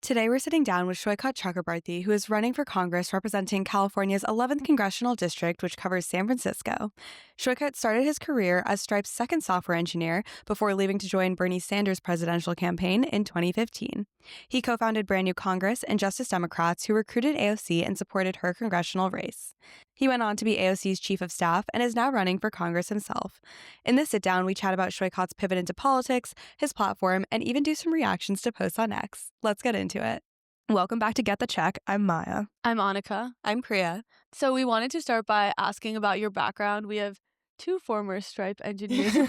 Today, we're sitting down with Saikat Chakrabarti, who is running for Congress representing California's 11th Congressional District, which covers San Francisco. Saikat started his career as Stripe's second software engineer before leaving to join Bernie Sanders' presidential campaign in 2015. He co-founded Brand New Congress and Justice Democrats, who recruited AOC and supported her congressional race. He went on to be AOC's chief of staff and is now running for Congress himself. In this sit-down, we chat about Saikat's pivot into politics, his platform, and even do some reactions to posts on X. Let's get into it. Welcome back to Get the Check. I'm Maya. I'm Annika. I'm Priya. So we wanted to start by asking about your background. We have two former Stripe engineers who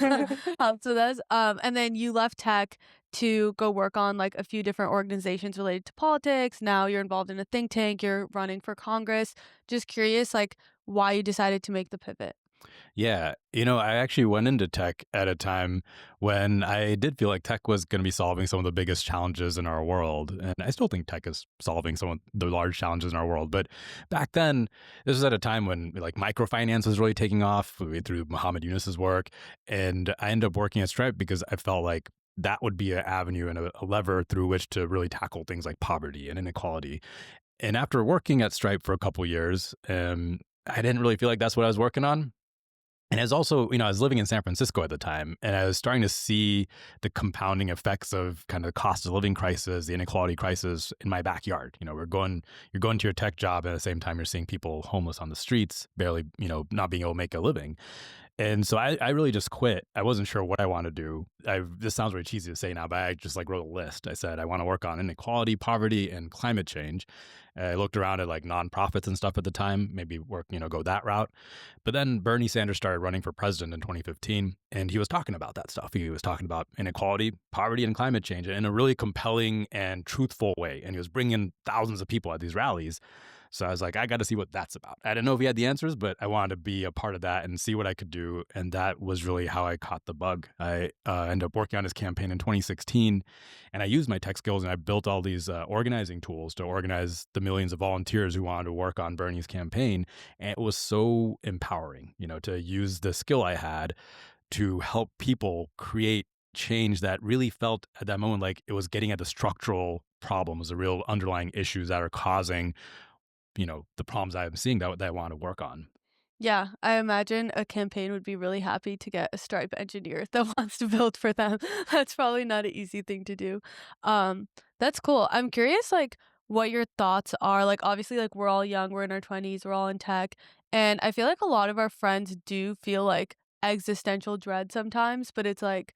helped with us. And then you left tech to go work on like a few different organizations related to politics. Now you're involved in a think tank. You're running for Congress. Just curious, like why you decided to make the pivot. Yeah, I actually went into tech at a time when I did feel like tech was going to be solving some of the biggest challenges in our world. And I still think tech is solving some of the large challenges in our world. But back then, this was at a time when like microfinance was really taking off through Muhammad Yunus's work. And I ended up working at Stripe because I felt like that would be an avenue and a lever through which to really tackle things like poverty and inequality. And after working at Stripe for a couple years, I didn't really feel like that's what I was working on. And as also, I was living in San Francisco at the time, and I was starting to see the compounding effects of kind of the cost of living crisis, the inequality crisis in my backyard. You're going to your tech job, and at the same time, you're seeing people homeless on the streets, barely, not being able to make a living. And so I really just quit. I wasn't sure what I want to do. This sounds really cheesy to say now, but I just wrote a list. I said, I want to work on inequality, poverty, and climate change. I looked around at like nonprofits and stuff at the time, maybe go that route. But then Bernie Sanders started running for president in 2015, and he was talking about that stuff. He was talking about inequality, poverty, and climate change in a really compelling and truthful way. And he was bringing in thousands of people at these rallies. So I was like, I got to see what that's about. I didn't know if he had the answers, but I wanted to be a part of that and see what I could do. And that was really how I caught the bug. I ended up working on his campaign in 2016, and I used my tech skills and I built all these organizing tools to organize the millions of volunteers who wanted to work on Bernie's campaign. And it was so empowering, to use the skill I had to help people create change that really felt at that moment like it was getting at the structural problems, the real underlying issues that are causing the problems I'm seeing that I want to work on. Yeah, I imagine a campaign would be really happy to get a Stripe engineer that wants to build for them. That's probably not an easy thing to do. That's cool. I'm curious, like, what your thoughts are. Like, obviously, like, we're all young, we're in our 20s, we're all in tech. And I feel like a lot of our friends do feel like existential dread sometimes, but it's like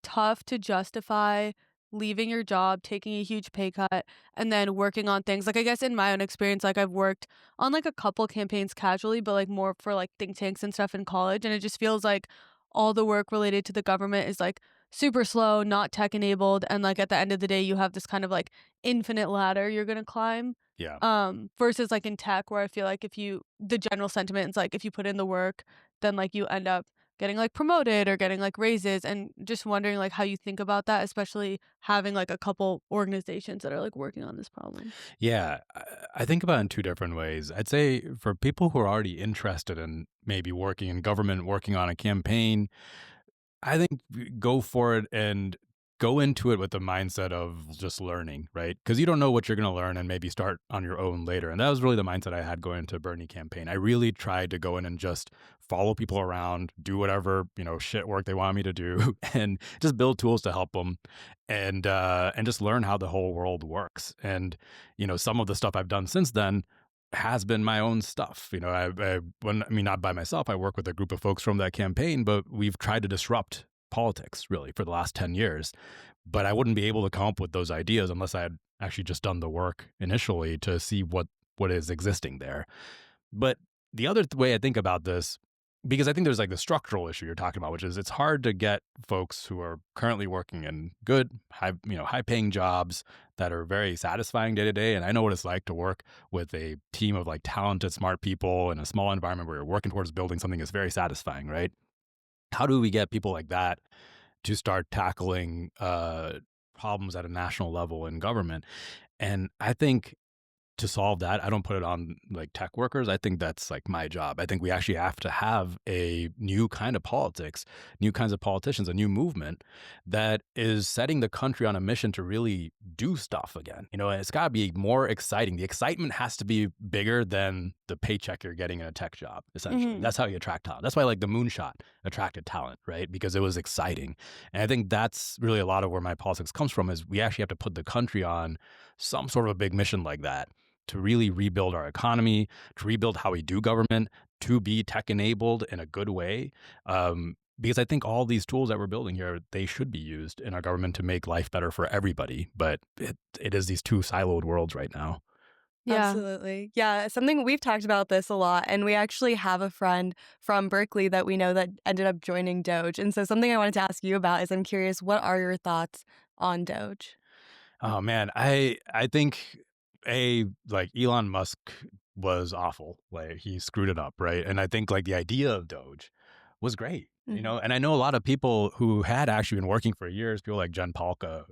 tough to justify leaving your job, taking a huge pay cut, and then working on things. Like, I guess in my own experience, like I've worked on like a couple campaigns casually, but like more for like think tanks and stuff in college. And it just feels like all the work related to the government is like super slow, not tech enabled. And like at the end of the day, you have this kind of like infinite ladder you're going to climb. Yeah. Versus like in tech, where I feel like the general sentiment is like if you put in the work, then like you end up getting like promoted or getting like raises, and just wondering like how you think about that, especially having like a couple organizations that are like working on this problem. Yeah, I think about it in two different ways. I'd say for people who are already interested in maybe working in government, working on a campaign, I think go for it and go into it with the mindset of just learning, right? Because you don't know what you're going to learn and maybe start on your own later. And that was really the mindset I had going into Bernie campaign. I really tried to go in and just follow people around, do whatever, shit work they want me to do, and just build tools to help them and just learn how the whole world works. And, some of the stuff I've done since then has been my own stuff. Not by myself. I work with a group of folks from that campaign, but we've tried to disrupt politics really for the last 10 years. But I wouldn't be able to come up with those ideas unless I had actually just done the work initially to see what is existing there. But the other way I think about this, because I think there's like the structural issue you're talking about, which is it's hard to get folks who are currently working in good, high paying jobs that are very satisfying day to day. And I know what it's like to work with a team of like talented, smart people in a small environment where you're working towards building something that's very satisfying, right? How do we get people like that to start tackling problems at a national level in government? And I think to solve that, I don't put it on like tech workers. I think that's like my job. I think we actually have to have a new kind of politics, new kinds of politicians, a new movement that is setting the country on a mission to really do stuff again. You know, and it's got to be more exciting. The excitement has to be bigger than the paycheck you're getting in a tech job, essentially. Mhm. That's how you attract talent. That's why like the moonshot attracted talent, right? Because it was exciting. And I think that's really a lot of where my politics comes from, is we actually have to put the country on some sort of a big mission like that to really rebuild our economy, to rebuild how we do government, to be tech enabled in a good way. Because I think all these tools that we're building here, they should be used in our government to make life better for everybody. But it is these two siloed worlds right now. Yeah. Absolutely. Yeah, something we've talked about this a lot, and we actually have a friend from Berkeley that we know that ended up joining DOGE. And so something I wanted to ask you about is I'm curious, what are your thoughts on DOGE? Oh man, I think like Elon Musk was awful. Like he screwed it up, right? And I think like the idea of Doge was great, you know. And I know a lot of people who had actually been working for years, people like Jen Palka,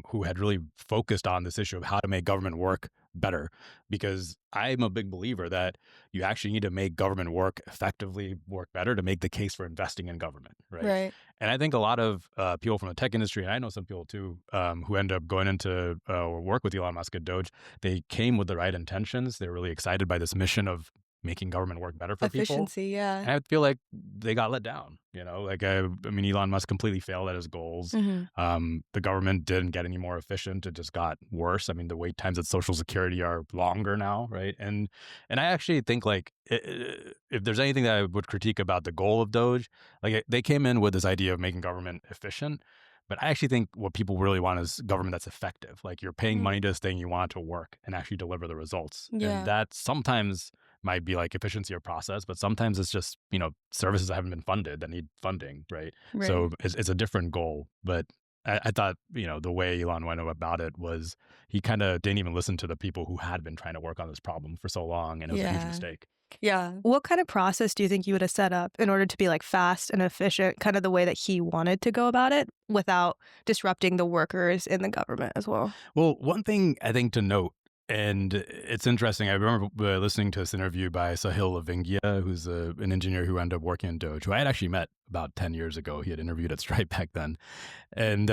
who had really focused on this issue of how to make government work better. Because I'm a big believer that you actually need to make government work effectively, work better to make the case for investing in government, right? Right. And I think a lot of people from the tech industry, and I know some people too, who end up going into work with Elon Musk at Doge, they came with the right intentions. They're really excited by this mission of making government work better for people. Efficiency, yeah. And I feel like they got let down, you know, like, I mean, Elon Musk completely failed at his goals. The government didn't get any more efficient. It just got worse. I mean, the wait times at Social Security are longer now, right? And I actually think like if there's anything that I would critique about the goal of Doge, like they came in with this idea of making government efficient. But I actually think what people really want is government that's effective. Like you're paying money to this thing, you want it to work and actually deliver the results. Yeah. And that sometimes might be like efficiency of process, but sometimes it's just, you know, services that haven't been funded that need funding, right? So it's a different goal. But I thought, you know, the way Elon went about it was he kind of didn't even listen to the people who had been trying to work on this problem for so long. And it was a huge mistake. Yeah. What kind of process do you think you would have set up in order to be like fast and efficient, kind of the way that he wanted to go about it without disrupting the workers in the government as well? Well, one thing I think to note, and it's interesting, I remember listening to this interview by Sahil Lavingia, who's an engineer who ended up working in Doge, who I had actually met about 10 years ago. He had interviewed at Stripe back then. And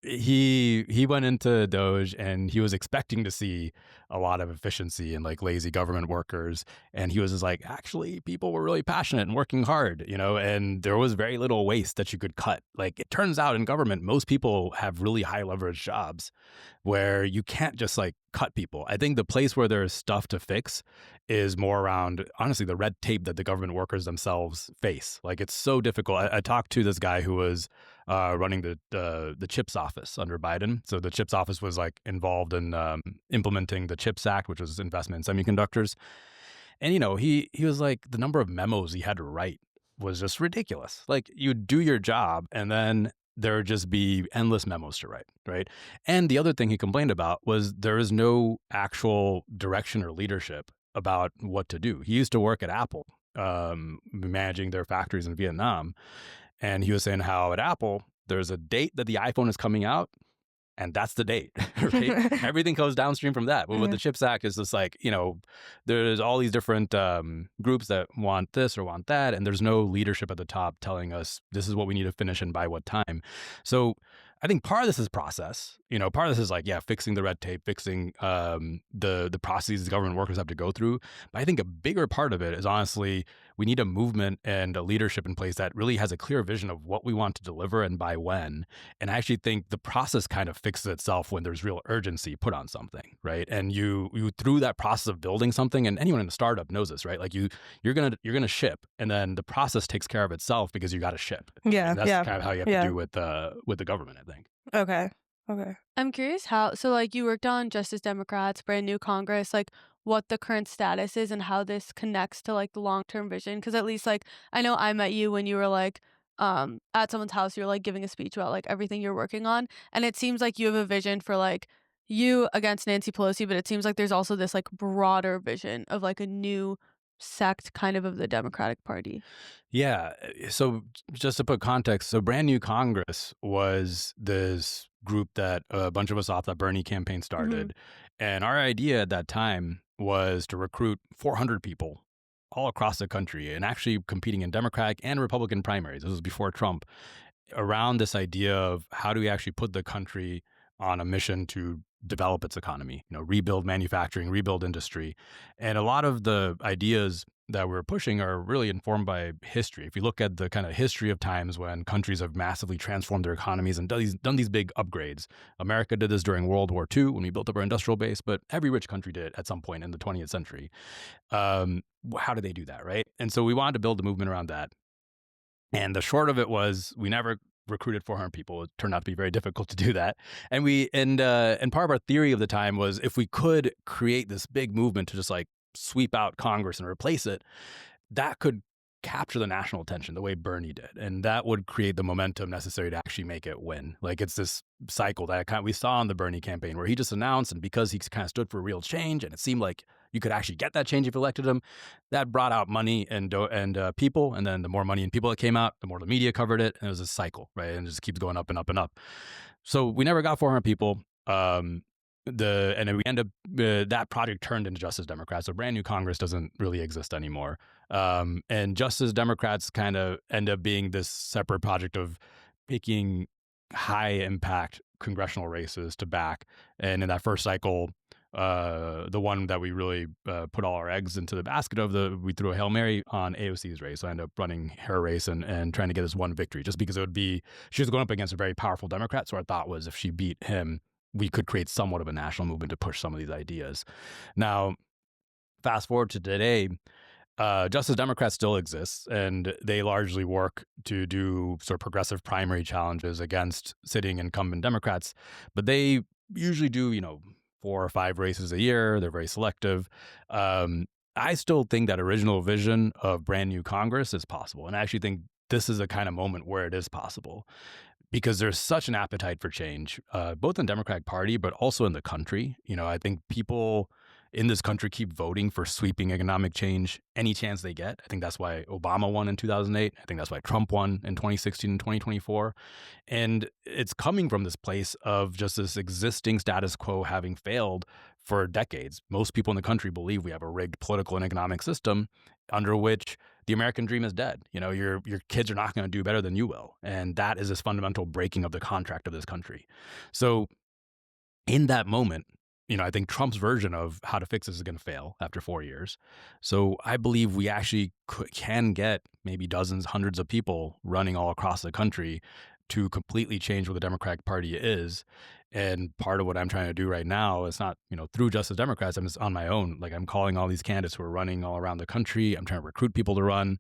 he went into Doge and he was expecting to see a lot of efficiency and like lazy government workers. And he was just like, actually, people were really passionate and working hard, you know, and there was very little waste that you could cut. Like it turns out in government, most people have really high leverage jobs where you can't just like cut people. I think the place where there's stuff to fix is more around, honestly, the red tape that the government workers themselves face. Like it's so difficult. I talked to this guy who was running the CHIPS office under Biden. So the CHIPS office was like involved in implementing the CHIPS Act, which was investment in semiconductors. And, you know, he was like, the number of memos he had to write was just ridiculous. Like you do your job and then there would just be endless memos to write, right? And the other thing he complained about was there is no actual direction or leadership about what to do. He used to work at Apple, managing their factories in Vietnam. And he was saying how at Apple, there's a date that the iPhone is coming out, and that's the date, right? Everything goes downstream from that. But with the CHIPS Act, it's just like, you know, there's all these different groups that want this or want that, and there's no leadership at the top telling us this is what we need to finish and by what time. So I think part of this is process. You know, part of this is like, yeah, fixing the red tape, fixing the processes the government workers have to go through. But I think a bigger part of it is honestly, we need a movement and a leadership in place that really has a clear vision of what we want to deliver and by when. And I actually think the process kind of fixes itself when there's real urgency put on something, right? And you through that process of building something, and anyone in a startup knows this, right? Like you're gonna ship, and then the process takes care of itself because you got to ship. Yeah, And that's yeah. kind of how you have to do with the government, I think. Okay. I'm curious how, so like you worked on Justice Democrats, brand new Congress, like what the current status is and how this connects to like the long-term vision. Because at least like I know I met you when you were like at someone's house, you were like giving a speech about like everything you're working on. And it seems like you have a vision for like you against Nancy Pelosi, but it seems like there's also this like broader vision of like a new sect kind of the Democratic Party. Yeah. So just to put context, so brand new Congress was this group that a bunch of us off that Bernie campaign started. And our idea at that time was to recruit 400 people all across the country and actually competing in Democratic and Republican primaries. This was before Trump, around this idea of how do we actually put the country on a mission to develop its economy, rebuild manufacturing, rebuild industry. And a lot of the ideas that we're pushing are really informed by history. If you look at the kind of history of times when countries have massively transformed their economies and done these big upgrades. America did this during World War II when we built up our industrial base, but every rich country did it at some point in the 20th century. How did they do that, right? And so we wanted to build a movement around that. And the short of it was we never recruited 400 people. It turned out to be very difficult to do that. And part of our theory of the time was if we could create this big movement to just like sweep out Congress and replace it, that could capture the national attention the way Bernie did. And that would create the momentum necessary to actually make it win. Like it's this cycle that we saw in the Bernie campaign where he just announced, and because he kind of stood for real change and it seemed like you could actually get that change if you elected him, that brought out money and people. And then the more money and people that came out, the more the media covered it. And it was a cycle, right? And it just keeps going up and up and up. So we never got 400 people. And then we end up that project turned into Justice Democrats. So brand new Congress doesn't really exist anymore. And Justice Democrats kind of end up being this separate project of picking high impact congressional races to back. And in that first cycle, the one that we really put all our eggs into the basket of, we threw a Hail Mary on AOC's race. So I ended up running her race and trying to get this one victory just because she was going up against a very powerful Democrat. So our thought was if she beat him, we could create somewhat of a national movement to push some of these ideas. Now, fast forward to today, Justice Democrats still exists, and they largely work to do sort of progressive primary challenges against sitting incumbent Democrats. But they usually do, 4 or 5 races a year. They're very selective. I still think that original vision of brand new Congress is possible. And I actually think this is a kind of moment where it is possible because there's such an appetite for change, both in the Democratic Party, but also in the country. I think people in this country keep voting for sweeping economic change any chance they get. I think that's why Obama won in 2008. I think that's why Trump won in 2016 and 2024. And it's coming from this place of just this existing status quo having failed for decades. Most people in the country believe we have a rigged political and economic system under which the American dream is dead. Your kids are not going to do better than you will. And that is this fundamental breaking of the contract of this country. So in that moment, I think Trump's version of how to fix this is going to fail after 4 years. So I believe we actually can get maybe dozens, hundreds of people running all across the country to completely change what the Democratic Party is. And part of what I'm trying to do right now is not, through Justice Democrats, I'm just on my own. Like I'm calling all these candidates who are running all around the country. I'm trying to recruit people to run.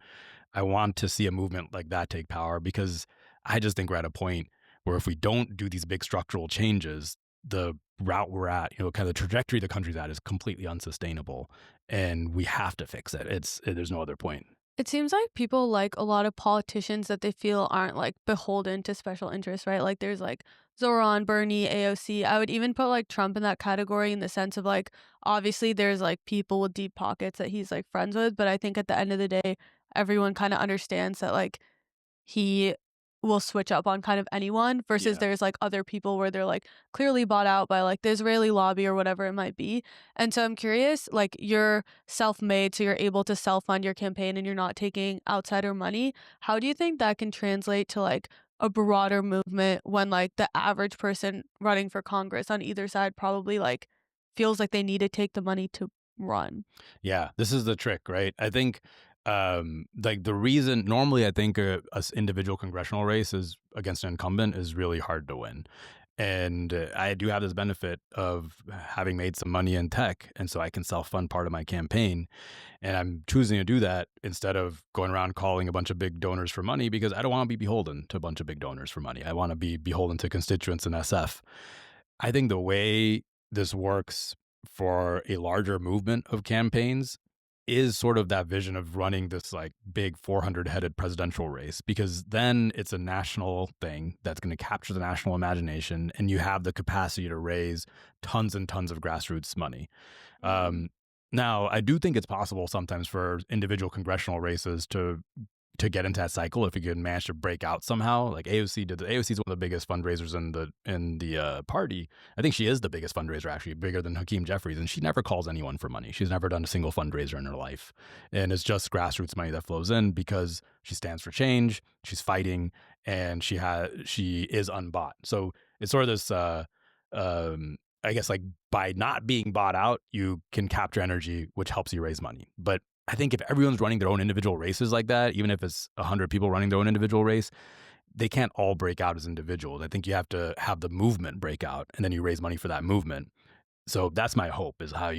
I want to see a movement like that take power because I just think we're at a point where if we don't do these big structural changes, the route we're at, kind of the trajectory the country's at is completely unsustainable, and we have to fix it. There's no other point. It seems like people like a lot of politicians that they feel aren't like beholden to special interests, right? Like there's like Zoran, Bernie, AOC. I would even put like Trump in that category in the sense of like, obviously there's like people with deep pockets that he's like friends with, but I think at the end of the day, everyone kind of understands that like he will switch up on kind of anyone versus there's like other people where they're like clearly bought out by like the Israeli lobby or whatever it might be. And so I'm curious, like you're self-made, so you're able to self-fund your campaign and you're not taking outsider money. How do you think that can translate to like a broader movement when like the average person running for Congress on either side probably like feels like they need to take the money to run? Yeah, this is the trick, right? I think like the reason normally I think a individual congressional race is against an incumbent is really hard to win. And I do have this benefit of having made some money in tech. And so I can self-fund part of my campaign. And I'm choosing to do that instead of going around calling a bunch of big donors for money because I don't want to be beholden to a bunch of big donors for money. I want to be beholden to constituents in SF. I think the way this works for a larger movement of campaigns is sort of that vision of running this like big 400-headed presidential race, because then it's a national thing that's going to capture the national imagination and you have the capacity to raise tons and tons of grassroots money. Now, I do think it's possible sometimes for individual congressional races to to get into that cycle if we could manage to break out somehow. Like AOC did. AOC is one of the biggest fundraisers in the party. I think she is the biggest fundraiser, actually, bigger than Hakeem Jeffries, and she never calls anyone for money. She's never done a single fundraiser in her life, and it's just grassroots money that flows in because she stands for change. She's fighting, and she is unbought. So it's sort of this. I guess like by not being bought out, you can capture energy, which helps you raise money. But I think if everyone's running their own individual races like that, even if it's 100 people running their own individual race, they can't all break out as individuals. I think you have to have the movement break out, and then you raise money for that movement. So that's my hope, is how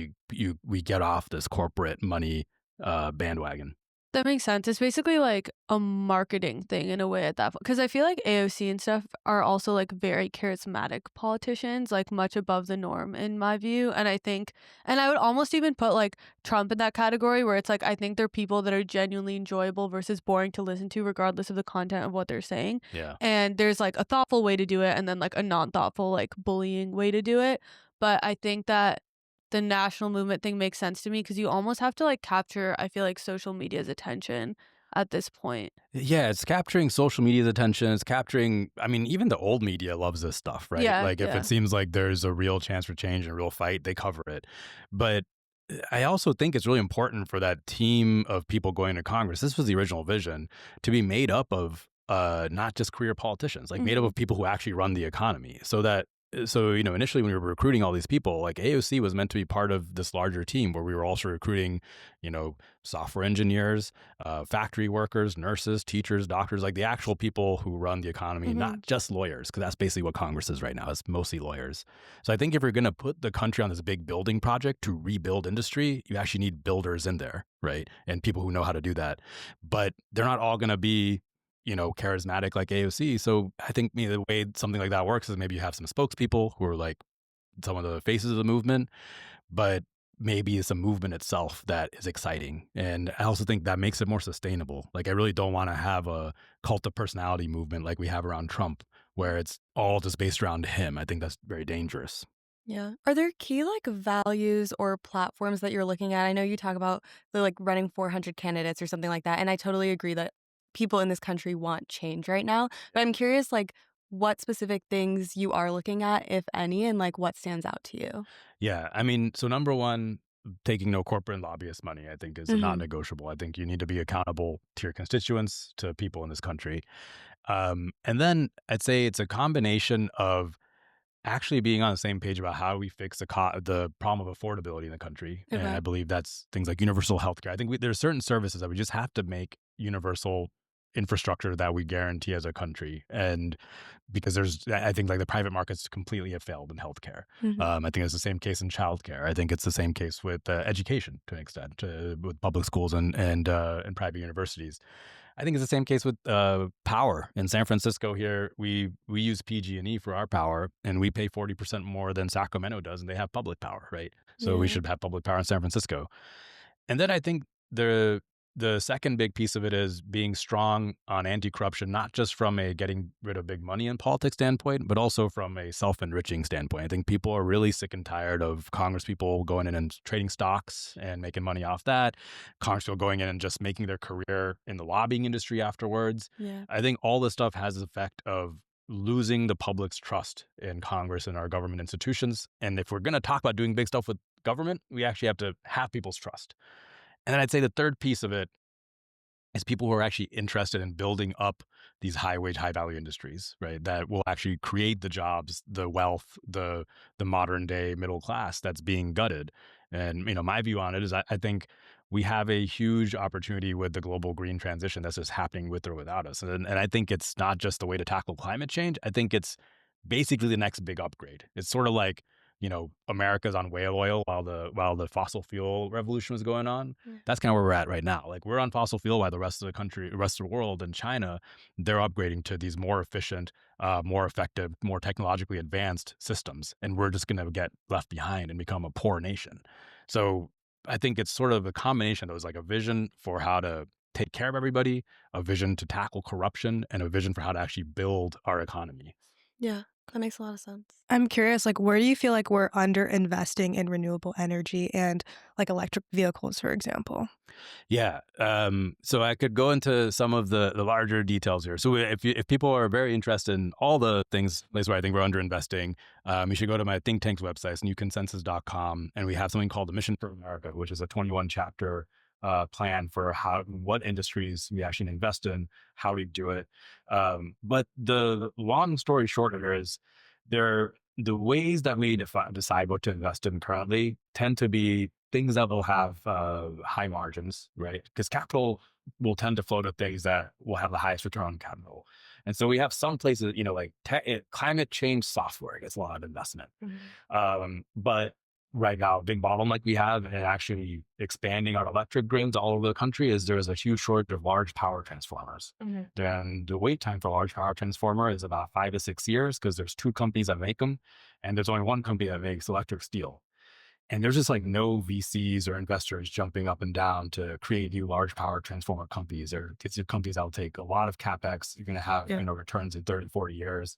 we get off this corporate money bandwagon. That makes sense. It's basically like a marketing thing in a way at that point. Because I feel like AOC and stuff are also like very charismatic politicians, like much above the norm in my view. And I think, and I would almost even put like Trump in that category where it's like, I think they're people that are genuinely enjoyable versus boring to listen to, regardless of the content of what they're saying. Yeah. And there's like a thoughtful way to do it and then like a non-thoughtful, like bullying way to do it. But I think that the national movement thing makes sense to me because you almost have to like capture, I feel like, social media's attention at this point. Yeah, it's capturing social media's attention. It's capturing, I mean, even the old media loves this stuff, right? Yeah, like if yeah. it seems like there's a real chance for change and a real fight, they cover it. But I also think it's really important for that team of people going to Congress, this was the original vision, to be made up of not just career politicians, like made up of people who actually run the economy. So, you know, initially when we were recruiting all these people, like AOC was meant to be part of this larger team where we were also recruiting, you know, software engineers, factory workers, nurses, teachers, doctors, like the actual people who run the economy, not just lawyers, because that's basically what Congress is right now. It's mostly lawyers. So I think if you're going to put the country on this big building project to rebuild industry, you actually need builders in there, right? And people who know how to do that. But they're not all going to be, you know, charismatic like AOC. So I think the way something like that works is maybe you have some spokespeople who are like some of the faces of the movement, but maybe it's a movement itself that is exciting. And I also think that makes it more sustainable. Like I really don't want to have a cult of personality movement like we have around Trump, where it's all just based around him. I think that's very dangerous. Yeah. Are there key like values or platforms that you're looking at? I know you talk about the like running 400 candidates or something like that. And I totally agree that people in this country want change right now. But I'm curious, like, what specific things you are looking at, if any, and like what stands out to you? Yeah. I mean, so number one, taking no corporate and lobbyist money, I think, is not negotiable. I think you need to be accountable to your constituents, to people in this country. And then I'd say it's a combination of actually being on the same page about how we fix the problem of affordability in the country. Okay. And I believe that's things like universal healthcare. I think there's certain services that we just have to make universal infrastructure that we guarantee as a country. And because I think like the private markets completely have failed in healthcare. I think it's the same case in childcare. I think it's the same case with education to an extent, with public schools and private universities. I think it's the same case with power. In San Francisco here, we use PG&E for our power, and we pay 40% more than Sacramento does, and they have public power, right? So we should have public power in San Francisco. And then I think the second big piece of it is being strong on anti-corruption, not just from a getting rid of big money in politics standpoint, but also from a self-enriching standpoint. I think people are really sick and tired of Congress people going in and trading stocks and making money off that. Congress people going in and just making their career in the lobbying industry afterwards. Yeah. I think all this stuff has the effect of losing the public's trust in Congress and our government institutions. And if we're going to talk about doing big stuff with government, we actually have to have people's trust. And then I'd say the third piece of it is people who are actually interested in building up these high-wage, high-value industries, right? That will actually create the jobs, the wealth, the modern-day middle class that's being gutted. And, you know, my view on it is I think we have a huge opportunity with the global green transition that's just happening with or without us. And I think it's not just the way to tackle climate change. I think it's basically the next big upgrade. It's sort of like, you know, America's on whale oil while the fossil fuel revolution was going on. That's kind of where we're at right now. Like we're on fossil fuel while the rest of the world and China, they're upgrading to these more efficient, more effective, more technologically advanced systems. And we're just going to get left behind and become a poor nation. So I think it's sort of a combination of those, like a vision for how to take care of everybody, a vision to tackle corruption, and a vision for how to actually build our economy. Yeah. That makes a lot of sense. I'm curious, like, where do you feel like we're under investing in renewable energy and like electric vehicles, for example? Yeah. So I could go into some of the larger details here. So if people are very interested in all the things, place where I think we're underinvesting, you should go to my think tank's website, newconsensus.com, and we have something called the Mission for America, which is a 21 chapter plan for what industries we actually invest in, how we do it. But the long story short of it is the ways that we decide what to invest in currently tend to be things that will have high margins, right? Because capital will tend to flow to things that will have the highest return on capital. And so we have some places, like climate change software gets a lot of investment. But right now, big bottleneck we have in actually expanding our electric grids all over the country is there is a huge shortage of large power transformers. Then the wait time for a large power transformer is about 5 to 6 years because there's 2 companies that make them, and there's only one company that makes electric steel. And there's just like no VCs or investors jumping up and down to create new large power transformer companies. It's companies that will take a lot of capex. You're going to have returns in 30, 40 years.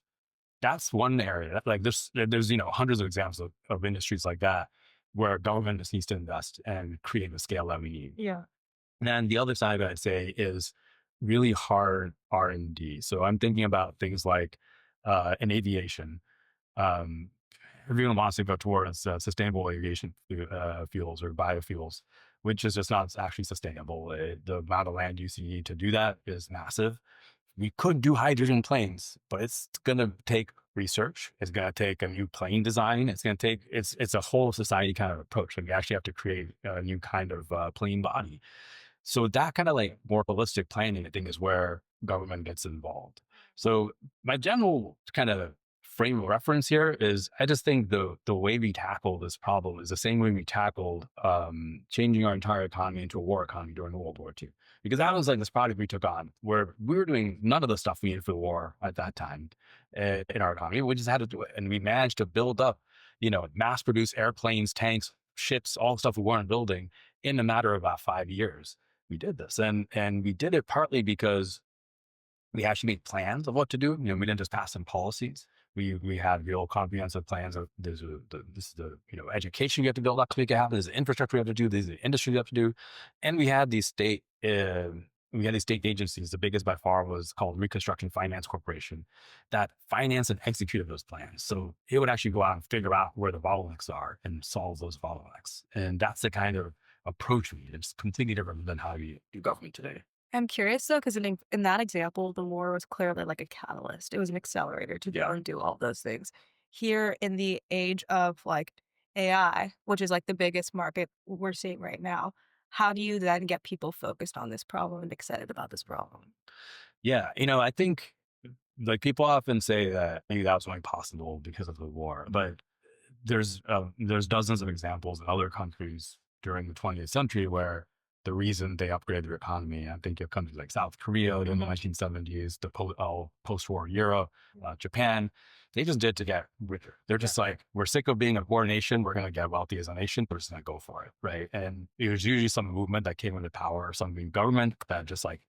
That's one area. Like there's hundreds of examples of industries like that where government just needs to invest and create the scale that we need. Yeah. And then the other side, I'd say, is really hard R&D. So I'm thinking about things like in aviation. Everyone wants to go towards sustainable aviation fuels or biofuels, which is just not actually sustainable. The amount of land use you need to do that is massive. We could do hydrogen planes, but it's going to take research. It's going to take a new plane design. It's going to take, it's a whole society kind of approach. Like we actually have to create a new kind of plane body. So that kind of like more holistic planning, I think, is where government gets involved. So my general kind of frame of reference here is I just think the way we tackle this problem is the same way we tackled changing our entire economy into a war economy during World War II. Because that was like this project we took on where we were doing none of the stuff we needed for the war at that time in our economy. We just had to do it. And we managed to build up, mass produce airplanes, tanks, ships, all the stuff we weren't building in a matter of about 5 years. We did this. And we did it partly because we actually made plans of what to do. We didn't just pass some policies. We had real comprehensive plans of this is the education you have to build up to make it happen. There's the infrastructure you have to do. There's the industry you have to do, and we had these state agencies. The biggest by far was called Reconstruction Finance Corporation that financed and executed those plans. So it would actually go out and figure out where the bottlenecks are and solve those bottlenecks. And that's the kind of approach we need. It's completely different than how we do government today. I'm curious though, because in that example, the war was clearly like a catalyst. It was an accelerator to go and do all those things. Here in the age of like AI, which is like the biggest market we're seeing right now, how do you then get people focused on this problem and excited about this problem? Yeah, I think like people often say that maybe that was only possible because of the war, but there's dozens of examples in other countries during the 20th century where the reason they upgraded their economy, I think of countries like South Korea in the 1970s, the post-war Europe, Japan, they just did to get richer. They're just like, we're sick of being a poor nation. We're going to get wealthy as a nation. We're just going to go for it, right? And it was usually some movement that came into power or some government that just like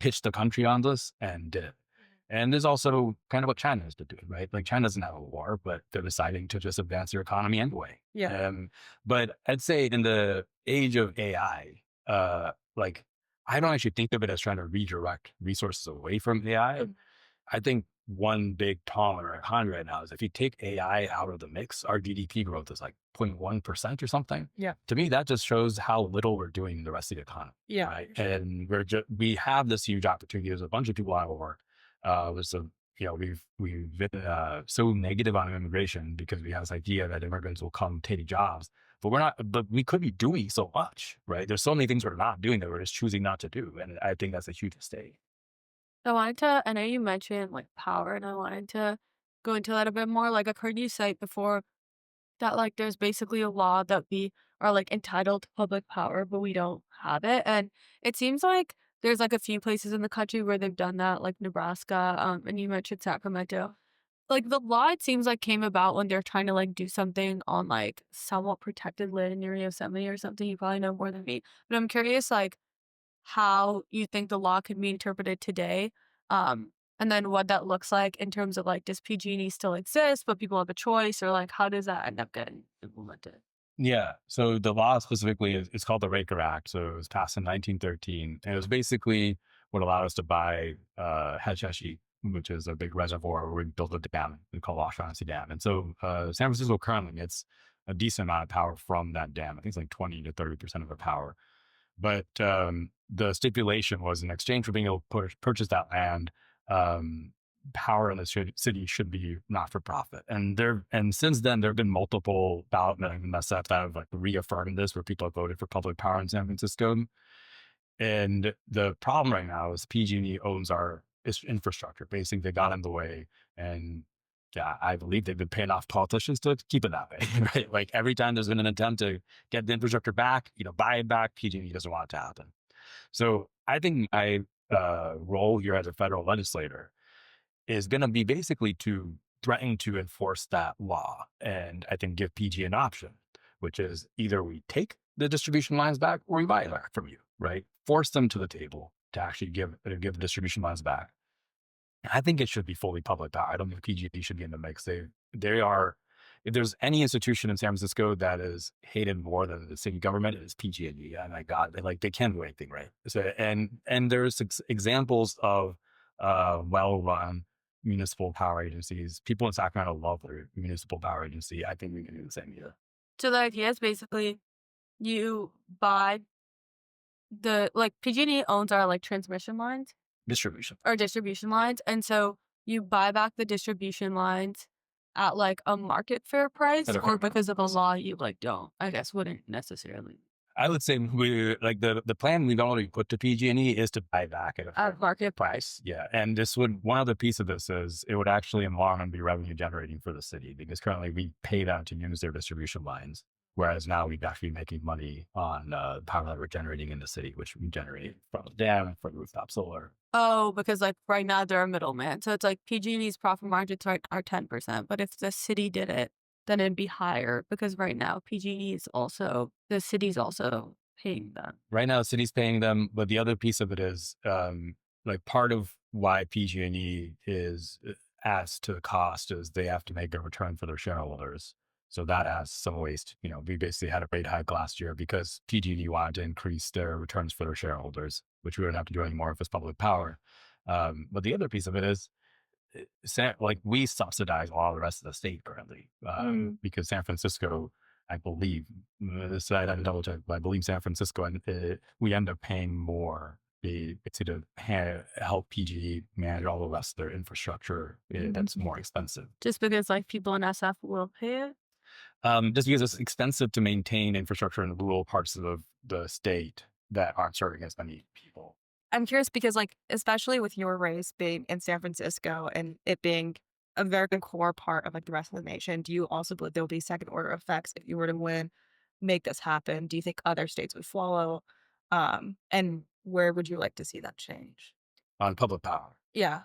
pitched the country on this and did it. And there's also kind of what China is to do, right? Like China doesn't have a war, but they're deciding to just advance their economy anyway. Yeah. But I'd say in the age of AI, like I don't actually think of it as trying to redirect resources away from AI. I think one big problem in our economy right now is if you take AI out of the mix, our GDP growth is like 0.1% or something. Yeah. To me, that just shows how little we're doing in the rest of the economy. Yeah. Right. And we have this huge opportunity. There's a bunch of people out of work. We've been so negative on immigration because we have this idea that immigrants will come take jobs, but we could be doing so much, right? There's so many things we're not doing that we're just choosing not to do. And I think that's a huge mistake. I know you mentioned like power, and I wanted to go into that a bit more. Like I've heard you cite before that like there's basically a law that we are like entitled to public power, but we don't have it. And it seems like there's like a few places in the country where they've done that, like Nebraska, and you mentioned Sacramento. Like the law, it seems like came about when they're trying to like do something on like somewhat protected land near Yosemite or something. You probably know more than me, but I'm curious like how you think the law could be interpreted today. And then what that looks like in terms of like, does PG&E still exist, but people have a choice, or like, how does that end up getting implemented? Yeah. So the law specifically it's called the Raker Act. So it was passed in 1913. And it was basically what allowed us to buy Hesheshi, which is a big reservoir where we built a dam called O'Shaughnessy Dam. And so San Francisco currently gets a decent amount of power from that dam. I think it's like 20 to 30% of the power. But the stipulation was in exchange for being able to purchase that land, power in the city should be not for profit. And since then there have been multiple ballot measures that have like reaffirmed this, where people have voted for public power in San Francisco. And the problem right now is PG&E owns our infrastructure. Basically, they got in the way, and yeah, I believe they've been paying off politicians to keep it that way. Right? Like every time there's been an attempt to get the infrastructure back, buy it back, PG&E doesn't want it to happen. So I think my role here as a federal legislator is going to be basically to threaten to enforce that law, and I think give PG an option, which is either we take the distribution lines back or we buy it back from you, right? Force them to the table to actually give the distribution lines back. I think it should be fully public power. I don't think PG&E should be in the mix. They are, if there's any institution in San Francisco that is hated more than the city government, it is PG&E. And my God, they can't do anything right. So, and there's examples of well-run municipal power agencies. People in Sacramento love their municipal power agency. I think we can do the same here. So the idea is basically you buy PG&E owns our like transmission lines. Distribution lines. And so you buy back the distribution lines at like a market fair price, or because of a law you like don't, I guess, wouldn't necessarily. I would say we like the plan we've already put to PG&E is to buy back at a market price. Yeah. And one other piece of this is it would actually in the long run be revenue generating for the city, because currently we pay them to use their distribution lines. Whereas now we'd actually be making money on power that we're generating in the city, which we generate from the dam, from rooftop solar. Oh, because like right now they're a middleman. So it's like PG&E's profit margins are 10%. But if the city did it, then it'd be higher, because right now PG&E is also, the city's also paying them. Right now the city's paying them. But the other piece of it is like part of why PG&E is asked to the cost is they have to make a return for their shareholders. So that adds some waste. We basically had a rate hike last year because PG&E wanted to increase their returns for their shareholders, which we wouldn't have to do anymore if it's public power. But the other piece of it is, like we subsidize all the rest of the state currently because San Francisco, I believe, I didn't double check, but I believe San Francisco, and we end up paying more to help PG&E manage all the rest of their infrastructure. That's more expensive. Just because like people in SF will pay it? Just because it's expensive to maintain infrastructure in rural parts of the state that aren't serving as many people. I'm curious because, like, especially with your race being in San Francisco and it being a very core part of like the rest of the nation, do you also believe there will be second order effects if you were to win, make this happen? Do you think other states would follow? And where would you like to see that change? On public power? Yeah.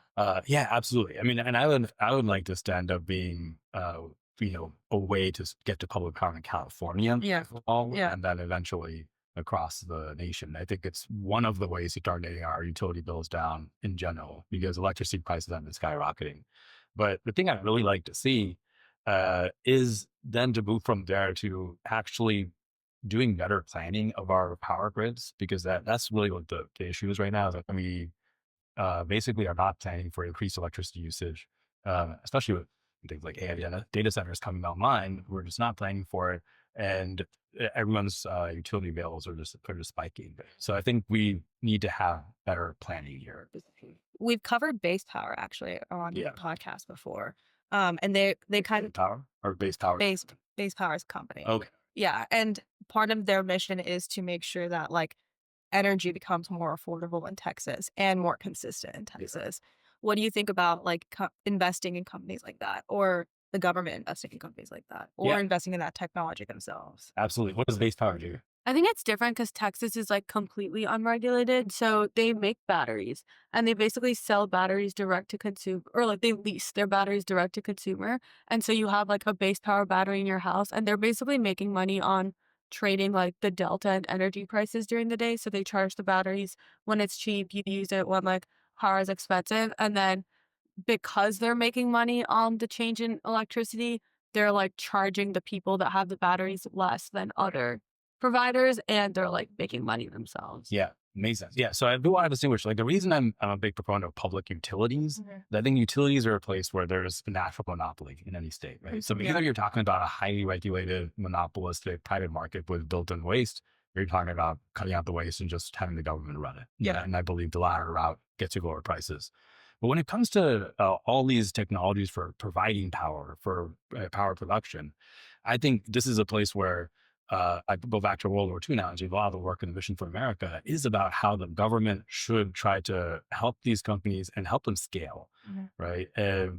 Yeah, absolutely. I mean, and I would like this to end up being a way to get to public power in California. Yeah. And then eventually across the nation. I think it's one of the ways to start getting our utility bills down in general, because electricity prices have been skyrocketing. But the thing I'd really like to see is then to move from there to actually doing better planning of our power grids, because that's really what the issue is right now. Is that we basically are not planning for increased electricity usage, especially with things like AI data centers coming online. We're just not planning for it. And everyone's utility bills are just spiking. So I think we need to have better planning here. We've covered base power actually on the podcast before. And they kind of power or base power? Base power is a company. Okay. Yeah. And part of their mission is to make sure that like energy becomes more affordable in Texas and more consistent in Texas. Yeah. What do you think about like investing in companies like that, or the government investing in companies like that, or investing in that technology themselves? Absolutely. What does base power do? I think it's different because Texas is like completely unregulated. So they make batteries and they basically sell batteries direct to consumer, or like they lease their batteries direct to consumer. And so you have like a base power battery in your house, and they're basically making money on trading like the delta and energy prices during the day. So they charge the batteries when it's cheap, you use it when like power is expensive, and then because they're making money on the change in electricity, they're like charging the people that have the batteries less than other providers, and they're like making money themselves. Yeah, makes sense. Yeah, so I do want to distinguish. Like the reason I'm a big proponent of public utilities, I think utilities are a place where there's a natural monopoly in any state, right? So either you're talking about a highly regulated, monopolistic private market with built-in waste, or you're talking about cutting out the waste and just having the government run it. Yeah. And I believe the latter route gets you lower prices. But when it comes to all these technologies for providing power, for power production, I think this is a place where I go back to World War II now, a lot of the work in the Mission for America is about how the government should try to help these companies and help them scale, right?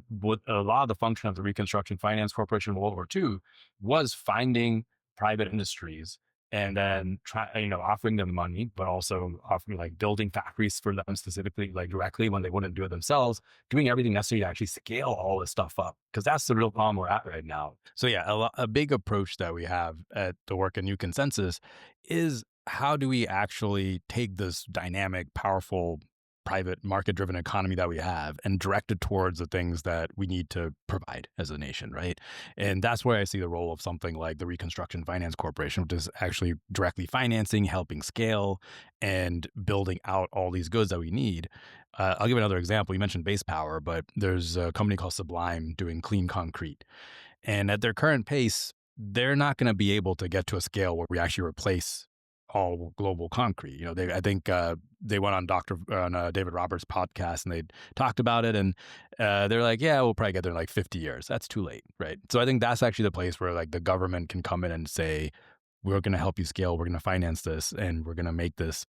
What a lot of the function of the Reconstruction Finance Corporation in World War II was finding private industries and then offering them money, but also offering like building factories for them specifically, like directly when they wouldn't do it themselves, doing everything necessary to actually scale all this stuff up. Because that's the real problem we're at right now. So yeah, a big approach that we have at the Work and New Consensus is how do we actually take this dynamic, powerful, private market-driven economy that we have and direct it towards the things that we need to provide as a nation, right? And that's where I see the role of something like the Reconstruction Finance Corporation, which is actually directly financing, helping scale, and building out all these goods that we need. I'll give another example. You mentioned base power, but there's a company called Sublime doing clean concrete. And at their current pace, they're not going to be able to get to a scale where we actually replace all global concrete. I think they went on David Roberts' podcast and they talked about it, and they're like, yeah, we'll probably get there in like 50 years. That's too late, right? So I think that's actually the place where like the government can come in and say, we're going to help you scale, we're going to finance this, and we're going to make this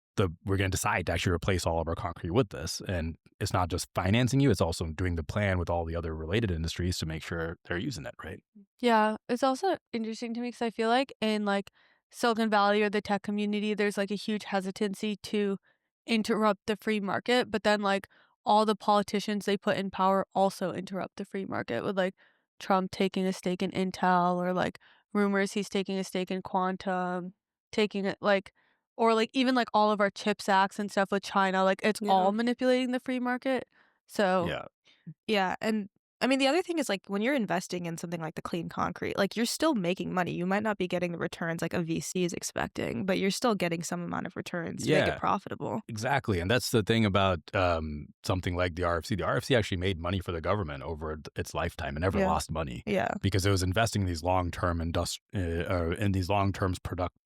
we're going to decide to actually replace all of our concrete with this. And it's not just financing you, it's also doing the plan with all the other related industries to make sure they're using it, right? Yeah, it's also interesting to me because I feel like in like Silicon Valley or the tech community, there's like a huge hesitancy to interrupt the free market, but then like all the politicians they put in power also interrupt the free market with like Trump taking a stake in Intel or like rumors he's taking a stake in quantum, taking it like, or like even like all of our CHIPS acts and stuff with China, like it's all manipulating the free market. So yeah, and I mean, the other thing is like when you're investing in something like the clean concrete, like you're still making money. You might not be getting the returns like a VC is expecting, but you're still getting some amount of returns to make it profitable. Exactly. And that's the thing about something like the RFC. The RFC actually made money for the government over its lifetime and never lost money. Yeah. Because it was investing in these long-term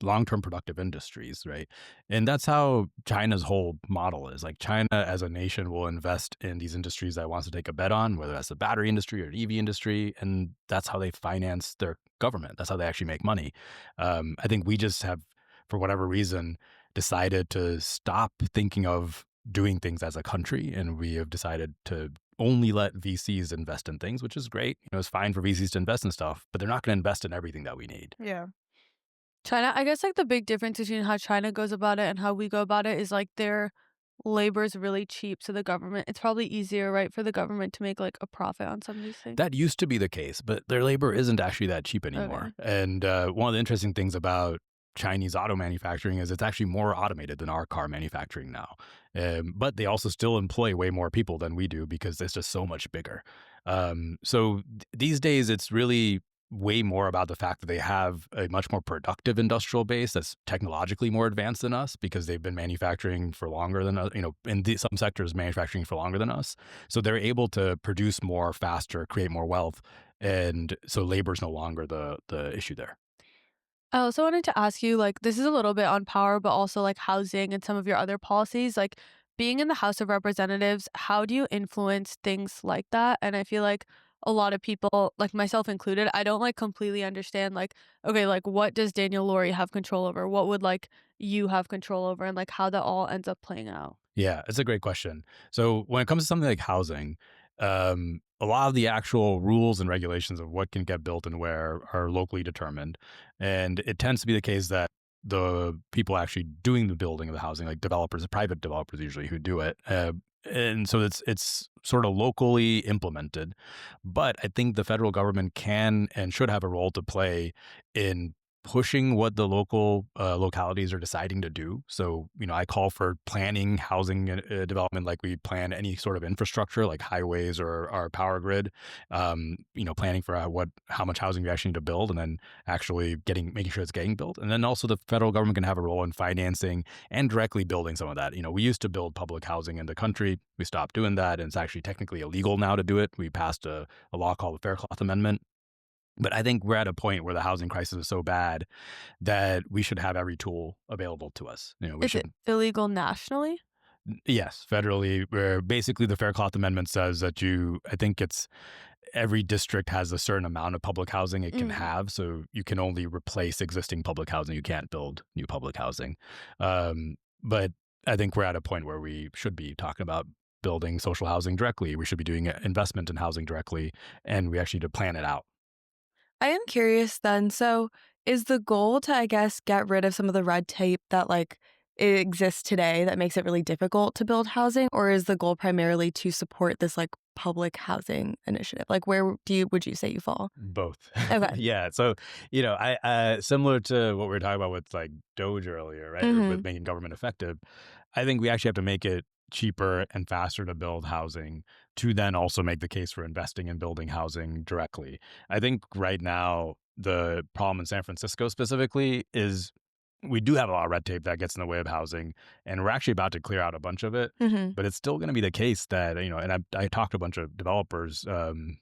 long-term productive industries, right? And that's how China's whole model is. Like China as a nation will invest in these industries that it wants to take a bet on, whether that's the battery industry or an EV industry, and that's how they finance their government. That's how they actually make money. I think we just have, for whatever reason, decided to stop thinking of doing things as a country, and we have decided to only let VCs invest in things, which is great. It's fine for VCs to invest in stuff, but they're not going to invest in everything that we need. Yeah. China, I guess like the big difference between how China goes about it and how we go about it is like their labor is really cheap, so the government, it's probably easier, right, for the government to make like a profit on some of these things. That used to be the case, but their labor isn't actually that cheap anymore. Okay. And one of the interesting things about Chinese auto manufacturing is it's actually more automated than our car manufacturing now. But they also still employ way more people than we do because it's just so much bigger. So these days, it's really way more about the fact that they have a much more productive industrial base that's technologically more advanced than us because they've been manufacturing for longer than us, in some sectors manufacturing for longer than us. So they're able to produce more faster, create more wealth. And so labor is no longer the issue there. I also wanted to ask you, like, this is a little bit on power, but also like housing and some of your other policies, like being in the House of Representatives, how do you influence things like that? And I feel like a lot of people, like myself included, I don't like completely understand like, okay, like what does Daniel Lurie have control over? What would like you have control over, and like how that all ends up playing out? Yeah, it's a great question. So when it comes to something like housing, a lot of the actual rules and regulations of what can get built and where are locally determined. And it tends to be the case that the people actually doing the building of the housing, like developers, private developers usually who do it. And so it's sort of locally implemented. But I think the federal government can and should have a role to play in pushing what the local localities are deciding to do. So, I call for planning housing development like we plan any sort of infrastructure like highways or our power grid, planning for how much housing we actually need to build, and then actually making sure it's getting built. And then also the federal government can have a role in financing and directly building some of that. We used to build public housing in the country. We stopped doing that, and it's actually technically illegal now to do it. We passed a law called the Faircloth Amendment. But I think we're at a point where the housing crisis is so bad that we should have every tool available to us. Is it illegal nationally? Yes, federally, where basically the Faircloth Amendment says that I think it's every district has a certain amount of public housing it can have. So you can only replace existing public housing. You can't build new public housing. But I think we're at a point where we should be talking about building social housing directly. We should be doing investment in housing directly, and we actually need to plan it out. I am curious then. So is the goal to, I guess, get rid of some of the red tape that it exists today that makes it really difficult to build housing? Or is the goal primarily to support this public housing initiative? Where would you say you fall? Both. Okay. Yeah. So, I similar to what we were talking about with DOGE earlier, right? Mm-hmm. With making government effective. I think we actually have to make it cheaper and faster to build housing to then also make the case for investing in building housing directly. I think right now the problem in San Francisco specifically is we do have a lot of red tape that gets in the way of housing, and we're actually about to clear out a bunch of it. Mm-hmm. But it's still going to be the case that, and I talked to a bunch of developers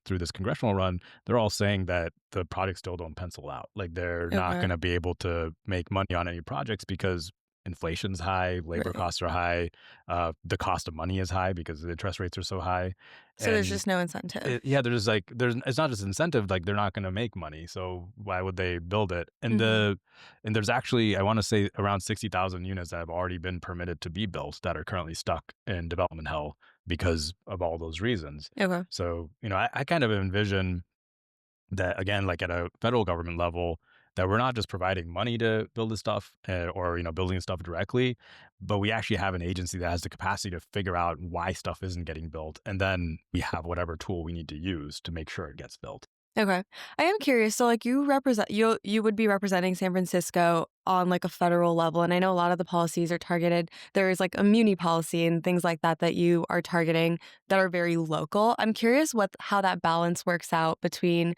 through this congressional run. They're all saying that the projects still don't pencil out. They're not going to be able to make money on any projects because inflation's high, labor costs are high, the cost of money is high because the interest rates are so high. So there's just no incentive. There's it's not just incentive, they're not going to make money. So why would they build it? And and there's actually, I want to say around 60,000 units that have already been permitted to be built that are currently stuck in development hell because of all those reasons. Okay. So, I kind of envision that, again, at a federal government level, that we're not just providing money to build this stuff or building stuff directly, but we actually have an agency that has the capacity to figure out why stuff isn't getting built. And then we have whatever tool we need to use to make sure it gets built. Okay. I am curious. So you would be representing San Francisco on a federal level. And I know a lot of the policies are targeted. There is a muni policy and things like that you are targeting that are very local. I'm curious how that balance works out between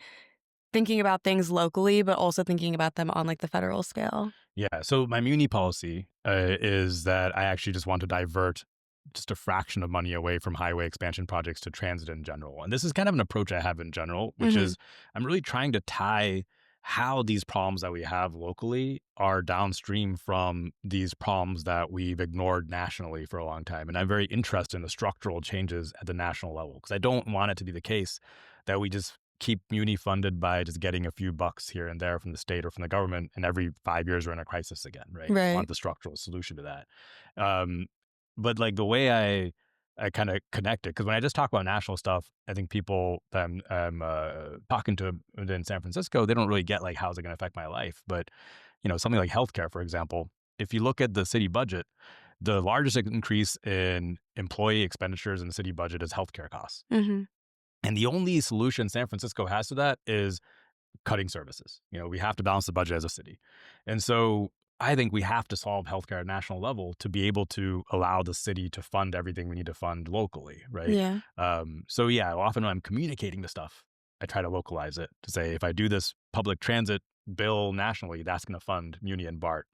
thinking about things locally, but also thinking about them on the federal scale. Yeah. So my muni policy is that I actually just want to divert just a fraction of money away from highway expansion projects to transit in general. And this is kind of an approach I have in general, which is I'm really trying to tie how these problems that we have locally are downstream from these problems that we've ignored nationally for a long time. And I'm very interested in the structural changes at the national level because I don't want it to be the case that we just keep muni funded by just getting a few bucks here and there from the state or from the government, and every 5 years we're in a crisis again, right? I want the structural solution to that. But the way I kind of connect it, because when I just talk about national stuff, I think people that I'm talking to in San Francisco, they don't really get how's it going to affect my life. But something like healthcare, for example, if you look at the city budget, the largest increase in employee expenditures in the city budget is healthcare costs. Mm-hmm. And the only solution San Francisco has to that is cutting services. We have to balance the budget as a city. And so I think we have to solve healthcare at a national level to be able to allow the city to fund everything we need to fund locally, right? Yeah. So often when I'm communicating the stuff, I try to localize it to say, if I do this public transit bill nationally, that's going to fund Muni and BART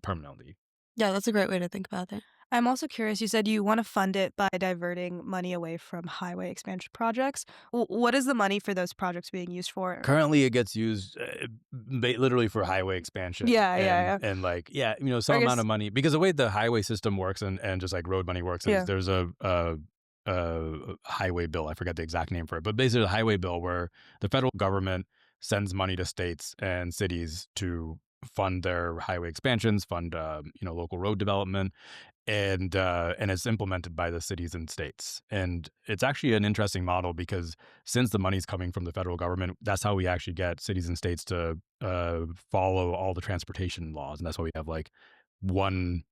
permanently. Yeah, that's a great way to think about it. I'm also curious, you said you want to fund it by diverting money away from highway expansion projects. What is the money for those projects being used for? Currently, it gets used literally for highway expansion. And some amount of money, because the way the highway system works and just road money works is there's a highway bill. I forget the exact name for it, but basically a highway bill where the federal government sends money to states and cities to fund their highway expansions, fund local road development, and it's implemented by the cities and states. And it's actually an interesting model because since the money's coming from the federal government, that's how we actually get cities and states to follow all the transportation laws, and that's why we have one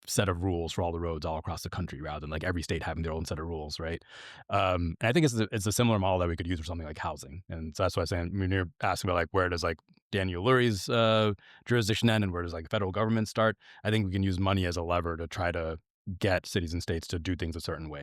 set of rules for all the roads all across the country rather than like every state having their own set of rules, right? And I think it's a similar model that we could use for something like housing. And so that's why I'm saying, when you're asking about like where does like Daniel Lurie's jurisdiction end and where does like the federal government start, I think we can use money as a lever to try to get cities and states to do things a certain way.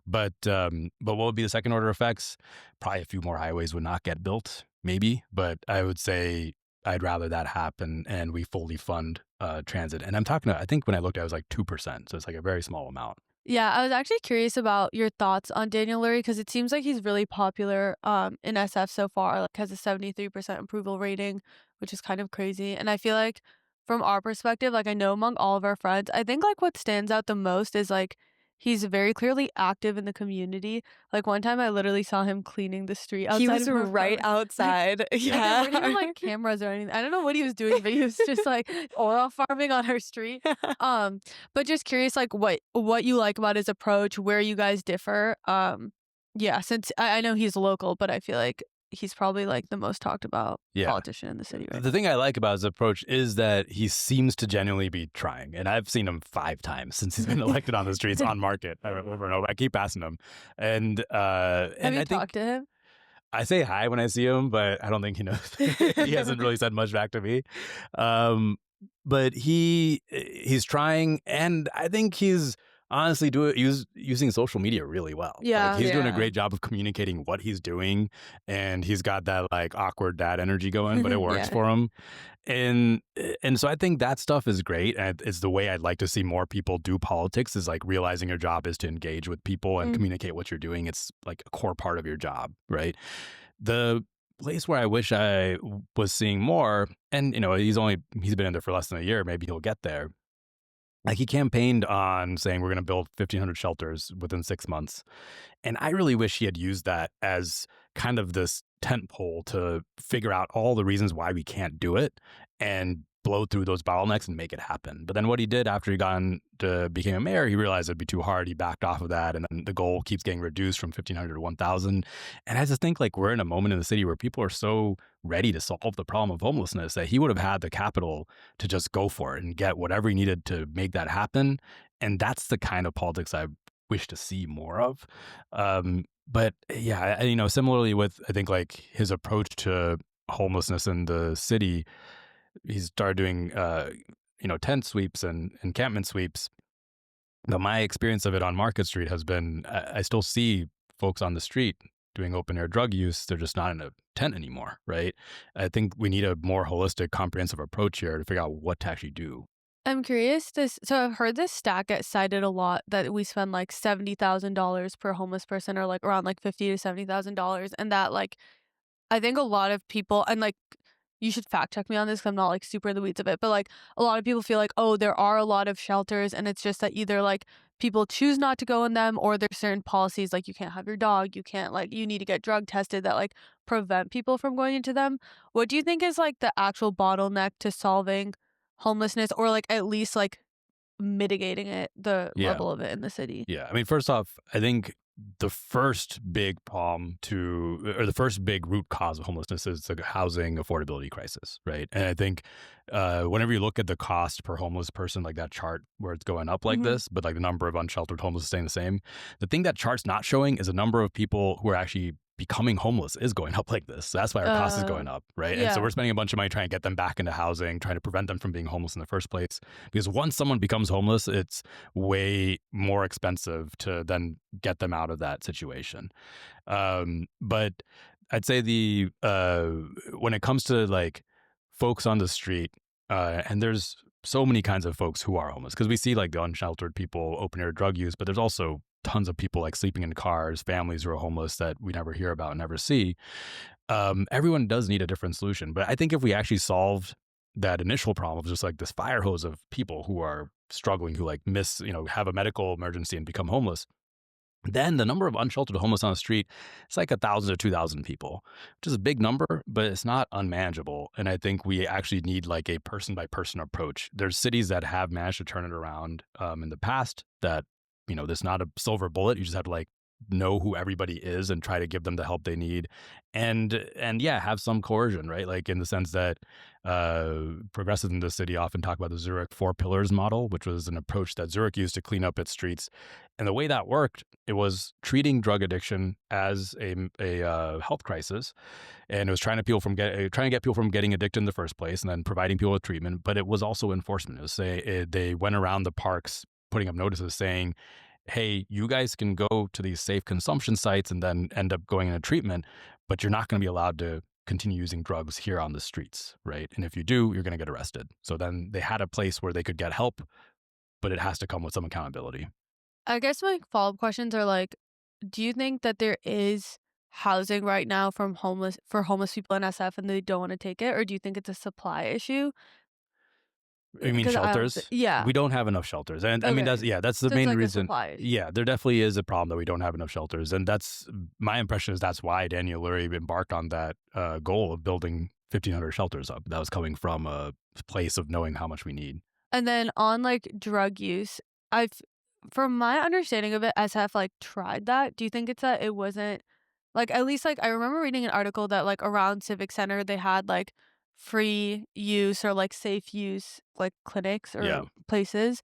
But what would be the second order effects? Probably a few more highways would not get built, maybe. But I would say I'd rather that happen and we fully fund transit. And I'm talking I think when I looked at it, was like 2%. So it's like a very small amount. Yeah, I was actually curious about your thoughts on Daniel Lurie because it seems like he's really popular in SF so far. Like has a 73% approval rating, which is kind of crazy. And I feel like from our perspective, like I know among all of our friends, I think like what stands out the most is like he's very clearly active in the community. Like one time I literally saw him cleaning the street outside. He was of her right apartment. outside. There Yeah. weren't even like cameras or anything. I don't know what he was doing, but he was just like oil farming on her street. But just curious, like what you like about his approach, where you guys differ. Yeah, since I know he's local, but I feel like he's probably like the most talked about politician in the city right The now. thing I like about his approach is that he seems to genuinely be trying. And I've seen him 5 times since he's been elected on the streets on Market over and over. I keep passing him. And Have you I talked to him? I say hi when I see him, but I don't think he knows. He hasn't really said much back to me. But he's trying, and I think he's honestly using social media really well. Yeah. Like, he's doing a Yeah. great job of communicating what he's doing, and he's got that like awkward dad energy going, but it works Yeah. for him. And so I think that stuff is great, and it's the way I'd like to see more people do politics, is like realizing your job is to engage with people and communicate what you're doing. It's like a core part of your job, right? The place where I wish I was seeing more, and you know, he's been in there for less than a year, maybe he'll get there. Like, he campaigned on saying we're going to build 1,500 shelters within 6 months. And I really wish he had used that as kind of this tent pole to figure out all the reasons why we can't do it and blow through those bottlenecks and make it happen. But then what he did after he became a mayor, he realized it'd be too hard. He backed off of that. And then the goal keeps getting reduced from 1,500 to 1,000. And I just think like we're in a moment in the city where people are so ready to solve the problem of homelessness that he would have had the capital to just go for it and get whatever he needed to make that happen. And that's the kind of politics I wish to see more of. But yeah, similarly with, I think, like his approach to homelessness in the city, he started doing, tent sweeps and encampment sweeps. But my experience of it on Market Street has been, I still see folks on the street doing open air drug use. They're just not in a tent anymore, right? I think we need a more holistic, comprehensive approach here to figure out what to actually do. I'm curious. So I've heard this stat get cited a lot that we spend like $70,000 per homeless person, or like around like $50,000 to $70,000, and that like I think a lot of people, and like you should fact check me on this because I'm not like super in the weeds of it, but like a lot of people feel like, oh, there are a lot of shelters and it's just that either like people choose not to go in them, or there's certain policies like you can't have your dog, you can't, like, you need to get drug tested, that like prevent people from going into them. What do you think is like the actual bottleneck to solving homelessness, or like at least like mitigating it, the level of it in the city? Yeah. I mean, first off, I think the first big the first big root cause of homelessness is the housing affordability crisis, right? And I think whenever you look at the cost per homeless person, like that chart where it's going up like this, but like the number of unsheltered homeless is staying the same, the thing that chart's not showing is the number of people who are actually becoming homeless is going up like this. So that's why our cost is going up, right? And so we're spending a bunch of money trying to get them back into housing, trying to prevent them from being homeless in the first place. Because once someone becomes homeless, it's way more expensive to then get them out of that situation. But I'd say when it comes to like folks on the street, and there's so many kinds of folks who are homeless, because we see like the unsheltered people, open air drug use, but there's also tons of people like sleeping in cars, families who are homeless that we never hear about and never see. Everyone does need a different solution. But I think if we actually solved that initial problem of just like this fire hose of people who are struggling, who like have a medical emergency and become homeless, then the number of unsheltered homeless on the street, it's like 1,000 to 2,000 people, which is a big number, but it's not unmanageable. And I think we actually need like a person by person approach. There's cities that have managed to turn it around in the past that, there's not a silver bullet. You just have to like know who everybody is and try to give them the help they need, and yeah, have some coercion, right? Like in the sense that progressives in the city often talk about the Zurich 4 Pillars model, which was an approach that Zurich used to clean up its streets. And the way that worked, it was treating drug addiction as a health crisis, and it was trying to get people from getting addicted in the first place, and then providing people with treatment. But it was also enforcement. It was they went around the parks putting up notices saying, hey, you guys can go to these safe consumption sites and then end up going into treatment, but you're not going to be allowed to continue using drugs here on the streets, right? And if you do, you're going to get arrested. So then they had a place where they could get help, but it has to come with some accountability. I guess my follow-up questions are like, do you think that there is housing right now for homeless people in SF and they don't want to take it? Or do you think it's a supply issue? You mean shelters? Yeah. We don't have enough shelters. And I mean, that's the main reason. Yeah, there definitely is a problem that we don't have enough shelters. And that's my impression is that's why Daniel Lurie embarked on that goal of building 1,500 shelters up. That was coming from a place of knowing how much we need. And then on like drug use, from my understanding of it, SF like tried that. Do you think it's that it wasn't like, at least like I remember reading an article that like around Civic Center they had like free use or like safe use like clinics or places.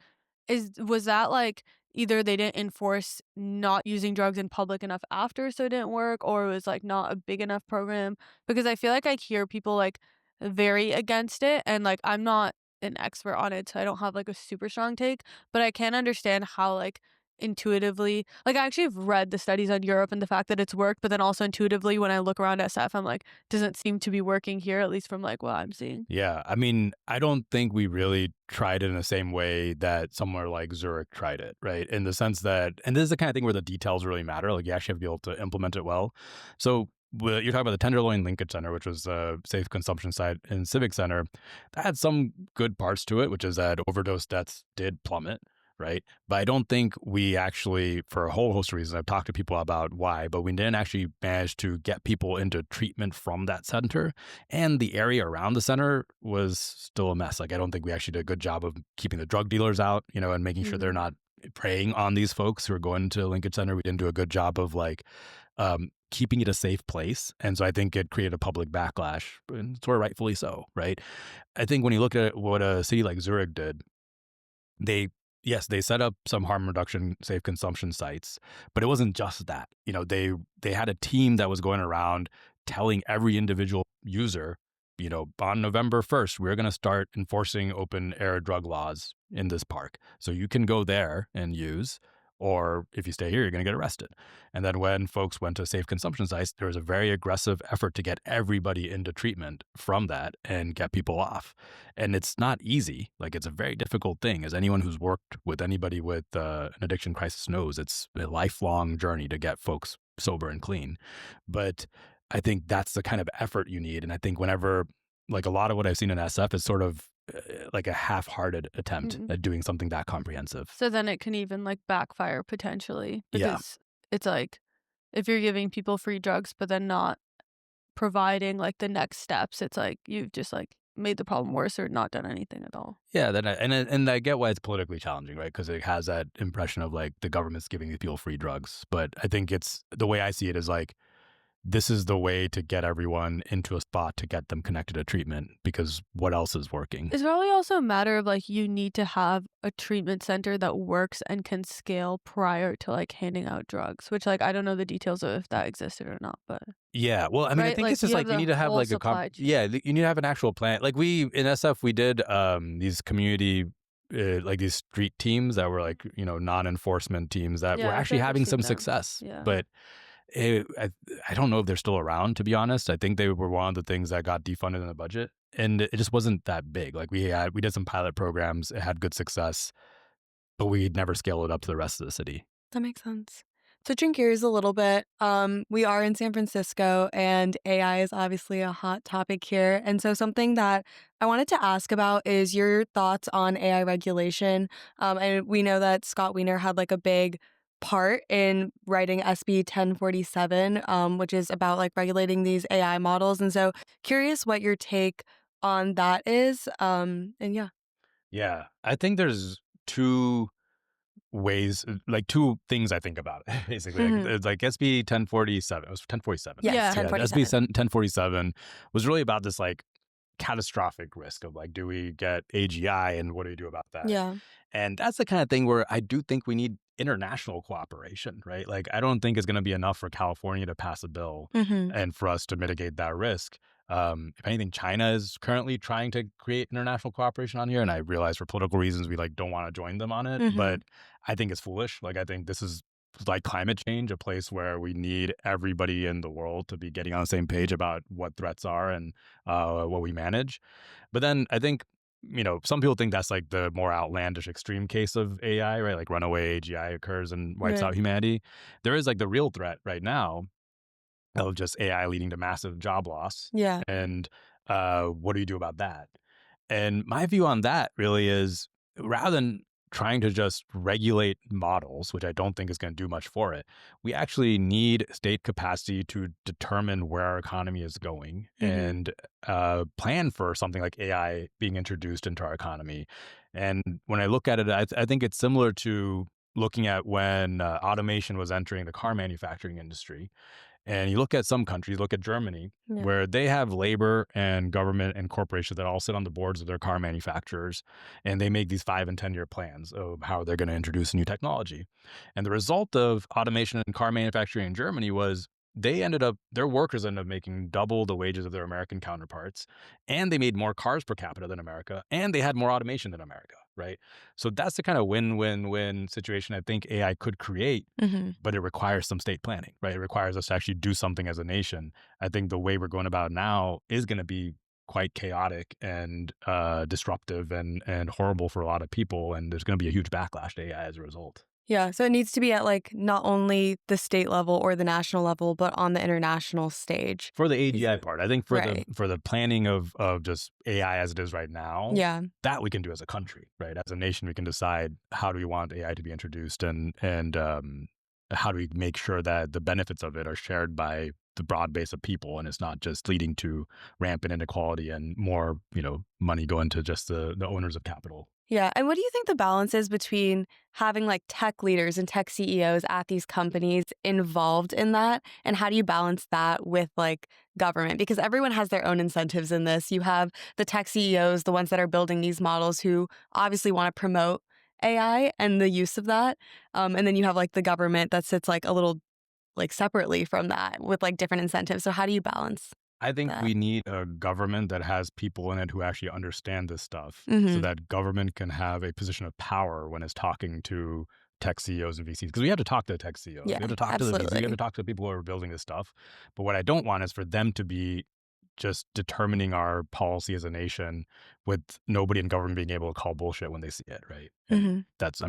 Was that like either they didn't enforce not using drugs in public enough after so it didn't work, or it was like not a big enough program? Because I feel like I hear people like very against it, and like I'm not an expert on it, so I don't have like a super strong take, but I can understand how like intuitively, like I actually have read the studies on Europe and the fact that it's worked, but then also intuitively when I look around SF, I'm like, doesn't seem to be working here, at least from like what I'm seeing. Yeah, I mean, I don't think we really tried it in the same way that somewhere like Zurich tried it, right? In the sense that, and this is the kind of thing where the details really matter, like you actually have to be able to implement it well. So you're talking about the Tenderloin Linkage Center, which was a safe consumption site in Civic Center. That had some good parts to it, which is that overdose deaths did plummet, right? But I don't think we actually, for a whole host of reasons, I've talked to people about why, but we didn't actually manage to get people into treatment from that center. And the area around the center was still a mess. Like, I don't think we actually did a good job of keeping the drug dealers out, and making sure they're not preying on these folks who are going to Linkage Center. We didn't do a good job of like keeping it a safe place. And so I think it created a public backlash, and sort of rightfully so, right? I think when you look at what a city like Zurich did, they set up some harm reduction safe consumption sites, but it wasn't just that. They had a team that was going around telling every individual user, on November 1st, we're going to start enforcing open air drug laws in this park. So you can go there and use, or if you stay here, you're going to get arrested. And then when folks went to safe consumption sites, there was a very aggressive effort to get everybody into treatment from that and get people off. And it's not easy. Like, it's a very difficult thing. As anyone who's worked with anybody with an addiction crisis knows, it's a lifelong journey to get folks sober and clean. But I think that's the kind of effort you need. And I think whenever, like, a lot of what I've seen in SF is sort of like a half-hearted attempt at doing something that comprehensive. So then it can even like backfire potentially, because it's like if you're giving people free drugs but then not providing like the next steps, it's like you've just like made the problem worse or not done anything at all. Yeah, and I get why it's politically challenging, right? Because it has that impression of like the government's giving these people free drugs. But I think it's, the way I see it is like, this is the way to get everyone into a spot to get them connected to treatment, because what else is working? It's probably also a matter of like you need to have a treatment center that works and can scale prior to like handing out drugs, which like I don't know the details of if that existed or not, but yeah, well, I mean, I think it's just like you need to have like you need to have an actual plan. Like we in SF we did these community like these street teams that were like non-enforcement teams that were actually having some success, but I don't know if they're still around, to be honest. I think they were one of the things that got defunded in the budget, and it just wasn't that big. Like we did some pilot programs, it had good success, but we never scaled it up to the rest of the city. That makes sense. Switching gears a little bit, we are in San Francisco, and AI is obviously a hot topic here. And so something that I wanted to ask about is your thoughts on AI regulation. And we know that Scott Wiener had like a big part in writing SB 1047, which is about like regulating these AI models. And so curious what your take on that is. Yeah, I think there's two things I think about it, basically. It's like SB 1047. It was 1047. Yes, 1047. SB 1047 was really about this like catastrophic risk of like, do we get AGI and what do we do about that? Yeah. And that's the kind of thing where I do think we need international cooperation, right? Like, I don't think it's going to be enough for California to pass a bill and for us to mitigate that risk. If anything, China is currently trying to create international cooperation on here. And I realize for political reasons, we like don't want to join them on it. But I think it's foolish. Like, I think this is like climate change, a place where we need everybody in the world to be getting on the same page about what threats are and what we manage. But then I think, some people think that's like the more outlandish extreme case of AI, right? Like runaway AGI occurs and wipes out humanity. There is like the real threat right now of just AI leading to massive job loss. Yeah. And what do you do about that? And my view on that really is, rather than trying to just regulate models, which I don't think is going to do much for it, we actually need state capacity to determine where our economy is going and plan for something like AI being introduced into our economy. And when I look at it, I think it's similar to looking at when automation was entering the car manufacturing industry. And you look at some countries, look at Germany, where they have labor and government and corporations that all sit on the boards of their car manufacturers, and they make these 5 and 10-year plans of how they're going to introduce new technology. And the result of automation in car manufacturing in Germany was their workers ended up making double the wages of their American counterparts, and they made more cars per capita than America, and they had more automation than America, right? So that's the kind of win-win-win situation I think AI could create, but it requires some state planning, right? It requires us to actually do something as a nation. I think the way we're going about it now is going to be quite chaotic and disruptive and horrible for a lot of people, and there's going to be a huge backlash to AI as a result. Yeah, so it needs to be at like not only the state level or the national level, but on the international stage. For the AGI part, I think for the planning of just AI as it is right now, that we can do as a country, right? As a nation, we can decide how do we want AI to be introduced and how do we make sure that the benefits of it are shared by the broad base of people, and it's not just leading to rampant inequality and more, money going to just the owners of capital. Yeah. And what do you think the balance is between having like tech leaders and tech CEOs at these companies involved in that? And how do you balance that with like government? Because everyone has their own incentives in this. You have the tech CEOs, the ones that are building these models, who obviously want to promote AI and the use of that. And then you have like the government that sits like a little like separately from that with like different incentives. So how do you balance? I think we need a government that has people in it who actually understand this stuff, so that government can have a position of power when it's talking to tech CEOs and VCs. Because we have to talk to tech CEOs. We have to talk to the VCs. We have to talk to the people who are building this stuff. But what I don't want is for them to be just determining our policy as a nation with nobody in government being able to call bullshit when they see it, right? And that's,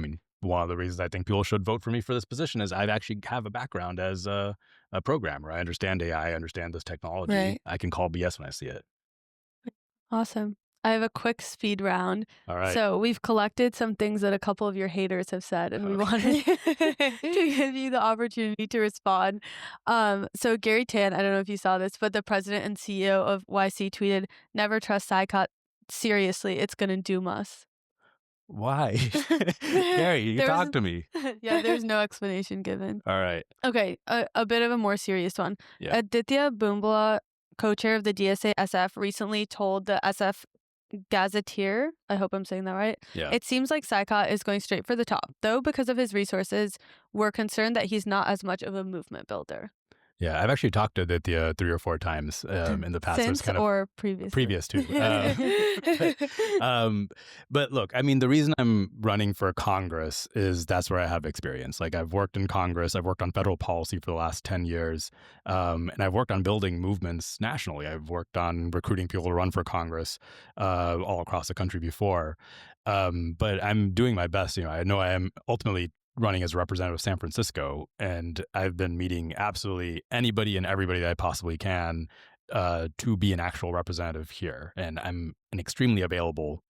one of the reasons I think people should vote for me for this position is I actually have a background as a programmer. I understand AI, I understand this technology. Right. I can call BS when I see it. Awesome. I have a quick speed round. All right. So we've collected some things that a couple of your haters have said, and we wanted to give you the opportunity to respond. So Gary Tan, I don't know if you saw this, but the president and CEO of YC tweeted, "Never trust Saikat. Seriously, it's going to doom us." Why? Gary, you talk to me. Yeah, there's no explanation given. All right. Okay, a bit of a more serious one. Yeah. Aditya Boombla, co-chair of the DSA SF, recently told the SF Gazetteer, I hope I'm saying that right. Yeah. It seems like Saikat is going straight for the top, though because of his resources, we're concerned that he's not as much of a movement builder. Yeah, I've actually talked to Aditya 3 or 4 times in the past. Since or previously? Previous too. But look, the reason I'm running for Congress is that's where I have experience. Like, I've worked in Congress, I've worked on federal policy for the last 10 years, and I've worked on building movements nationally. I've worked on recruiting people to run for Congress all across the country before. But I'm doing my best. I know I am ultimately running as a representative of San Francisco, and I've been meeting absolutely anybody and everybody that I possibly can to be an actual representative here. And I'm an extremely available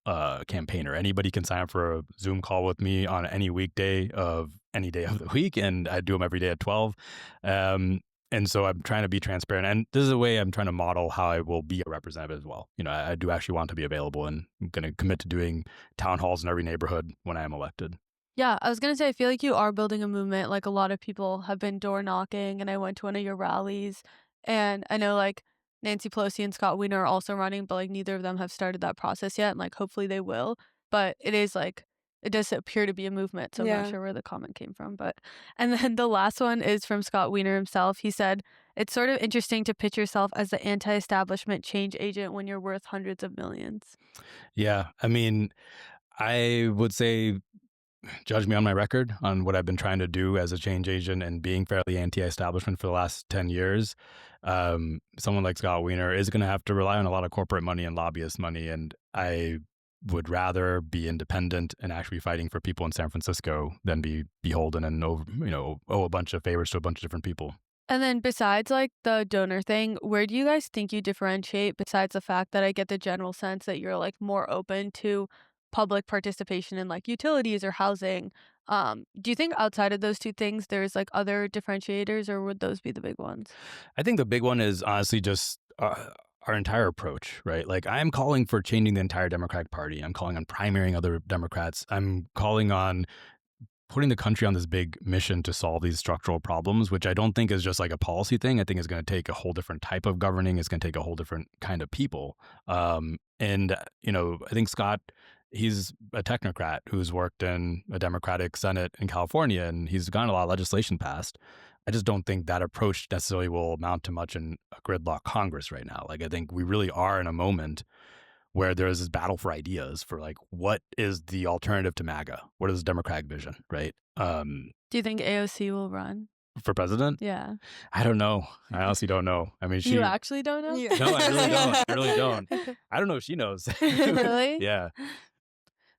campaigner. Anybody can sign up for a Zoom call with me on any weekday of any day of the week, and I do them every day at 12. And so I'm trying to be transparent. And this is a way I'm trying to model how I will be a representative as well. I do actually want to be available, and I'm going to commit to doing town halls in every neighborhood when I am elected. Yeah, I was going to say, I feel like you are building a movement. Like, a lot of people have been door knocking, and I went to one of your rallies, and I know like Nancy Pelosi and Scott Wiener are also running, but like neither of them have started that process yet, and like hopefully they will. But it is like it does appear to be a movement, so I'm not sure where the comment came from. But and then the last one is from Scott Wiener himself. He said, "It's sort of interesting to pitch yourself as the anti-establishment change agent when you're worth hundreds of millions." Yeah, I mean, I would say judge me on my record on what I've been trying to do as a change agent and being fairly anti-establishment for the last 10 years. Someone like Scott Wiener is going to have to rely on a lot of corporate money and lobbyist money. And I would rather be independent and actually fighting for people in San Francisco than be beholden and owe a bunch of favors to a bunch of different people. And then besides like the donor thing, where do you guys think you differentiate besides the fact that I get the general sense that you're like more open to public participation in like utilities or housing? Do you think outside of those two things, there's like other differentiators, or would those be the big ones? I think the big one is honestly just our entire approach, right? Like I'm calling for changing the entire Democratic Party. I'm calling on primarying other Democrats. I'm calling on putting the country on this big mission to solve these structural problems, which I don't think is just like a policy thing. I think is going to take a whole different type of governing. It's going to take a whole different kind of people. And I think Scott, he's a technocrat who's worked in a Democratic Senate in California, and he's gotten a lot of legislation passed. I just don't think that approach necessarily will amount to much in a gridlock Congress right now. Like, I think we really are in a moment where there's this battle for ideas for like, what is the alternative to MAGA? What is the Democratic vision, right? Do you think AOC will run for president? Yeah. I don't know. I honestly don't know. I mean, You actually don't know? No, I really don't. I really don't. I don't know if she knows. Really? Yeah.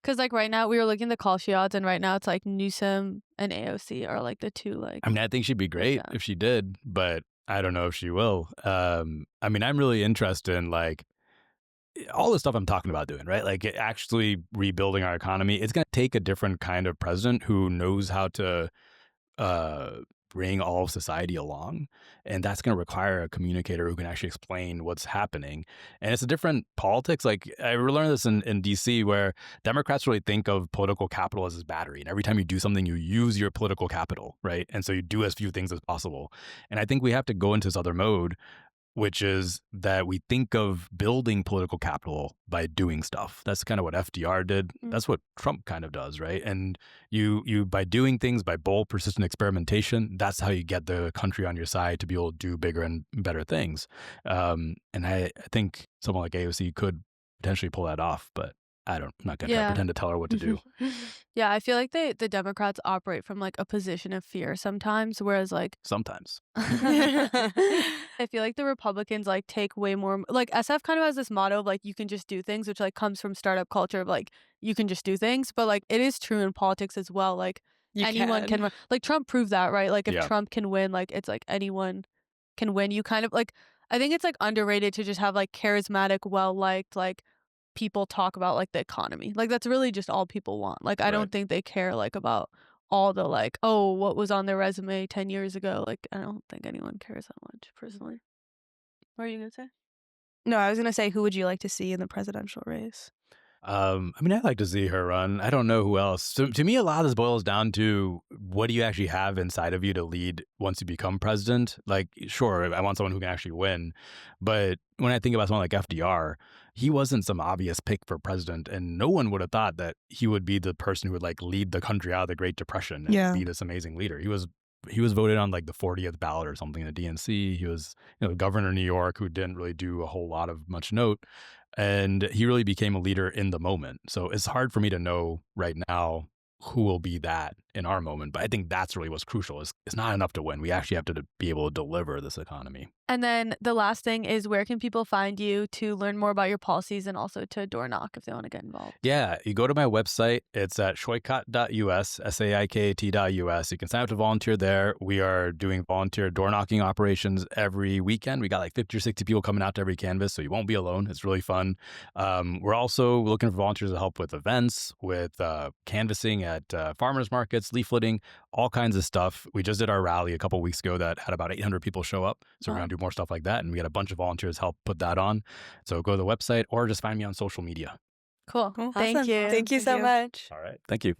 Because like right now, we were looking at the call sheet odds, and right now it's like Newsom and AOC are like the two like. I mean, I think she'd be great if she did, but I don't know if she will. I mean, I'm really interested in like all the stuff I'm talking about doing, right? Like actually rebuilding our economy. It's going to take a different kind of president who knows how to bring all of society along. And that's going to require a communicator who can actually explain what's happening. And it's a different politics. Like I learned this in DC, where Democrats really think of political capital as this battery. And every time you do something, you use your political capital, right? And so you do as few things as possible. And I think we have to go into this other mode, which is that we think of building political capital by doing stuff. That's kind of what FDR did. That's what Trump kind of does, right? And you by doing things, by bold, persistent experimentation, that's how you get the country on your side to be able to do bigger and better things. And I think someone like AOC could potentially pull that off, but I'm not going to try to pretend to tell her what to do. Yeah, I feel like the Democrats operate from like a position of fear sometimes, whereas like sometimes I feel like the Republicans like take way more. Like SF kind of has this motto of like you can just do things, which like comes from startup culture of like you can just do things, but like it is true in politics as well. Like anyone can run. Like Trump proved that, right? Like if Trump can win, like it's like anyone can win. You kind of like I think it's like underrated to just have like charismatic, well liked like people talk about like the economy. Like that's really just all people want. Like I don't think they care like about all the like, oh, what was on their resume 10 years ago. Like I don't think anyone cares that much personally. What are you gonna say? No, I was gonna say, who would you like to see in the presidential race? I mean, I'd like to see her run. I don't know who else. So to me, a lot of this boils down to what do you actually have inside of you to lead once you become president? Like, sure, I want someone who can actually win. But when I think about someone like FDR, he wasn't some obvious pick for president, and no one would have thought that he would be the person who would like lead the country out of the Great Depression and be this amazing leader. He was voted on like the 40th ballot or something in the DNC. He was, governor of New York who didn't really do a whole lot of much note. And he really became a leader in the moment. So it's hard for me to know right now who will be that in our moment. But I think that's really what's crucial. It's not enough to win. We actually have to be able to deliver this economy. And then the last thing is, where can people find you to learn more about your policies and also to door knock if they want to get involved? Yeah, you go to my website. It's at saikat.us, SAIKT.us. You can sign up to volunteer there. We are doing volunteer door knocking operations every weekend. We got like 50 or 60 people coming out to every canvas, so you won't be alone. It's really fun. We're also looking for volunteers to help with events, with canvassing at farmers markets, leafleting, all kinds of stuff. We just did our rally a couple weeks ago that had about 800 people show up. So we're going to do more stuff like that. And we had a bunch of volunteers help put that on. So go to the website or just find me on social media. Cool. Awesome. Thank you. Thank you so much. All right. Thank you.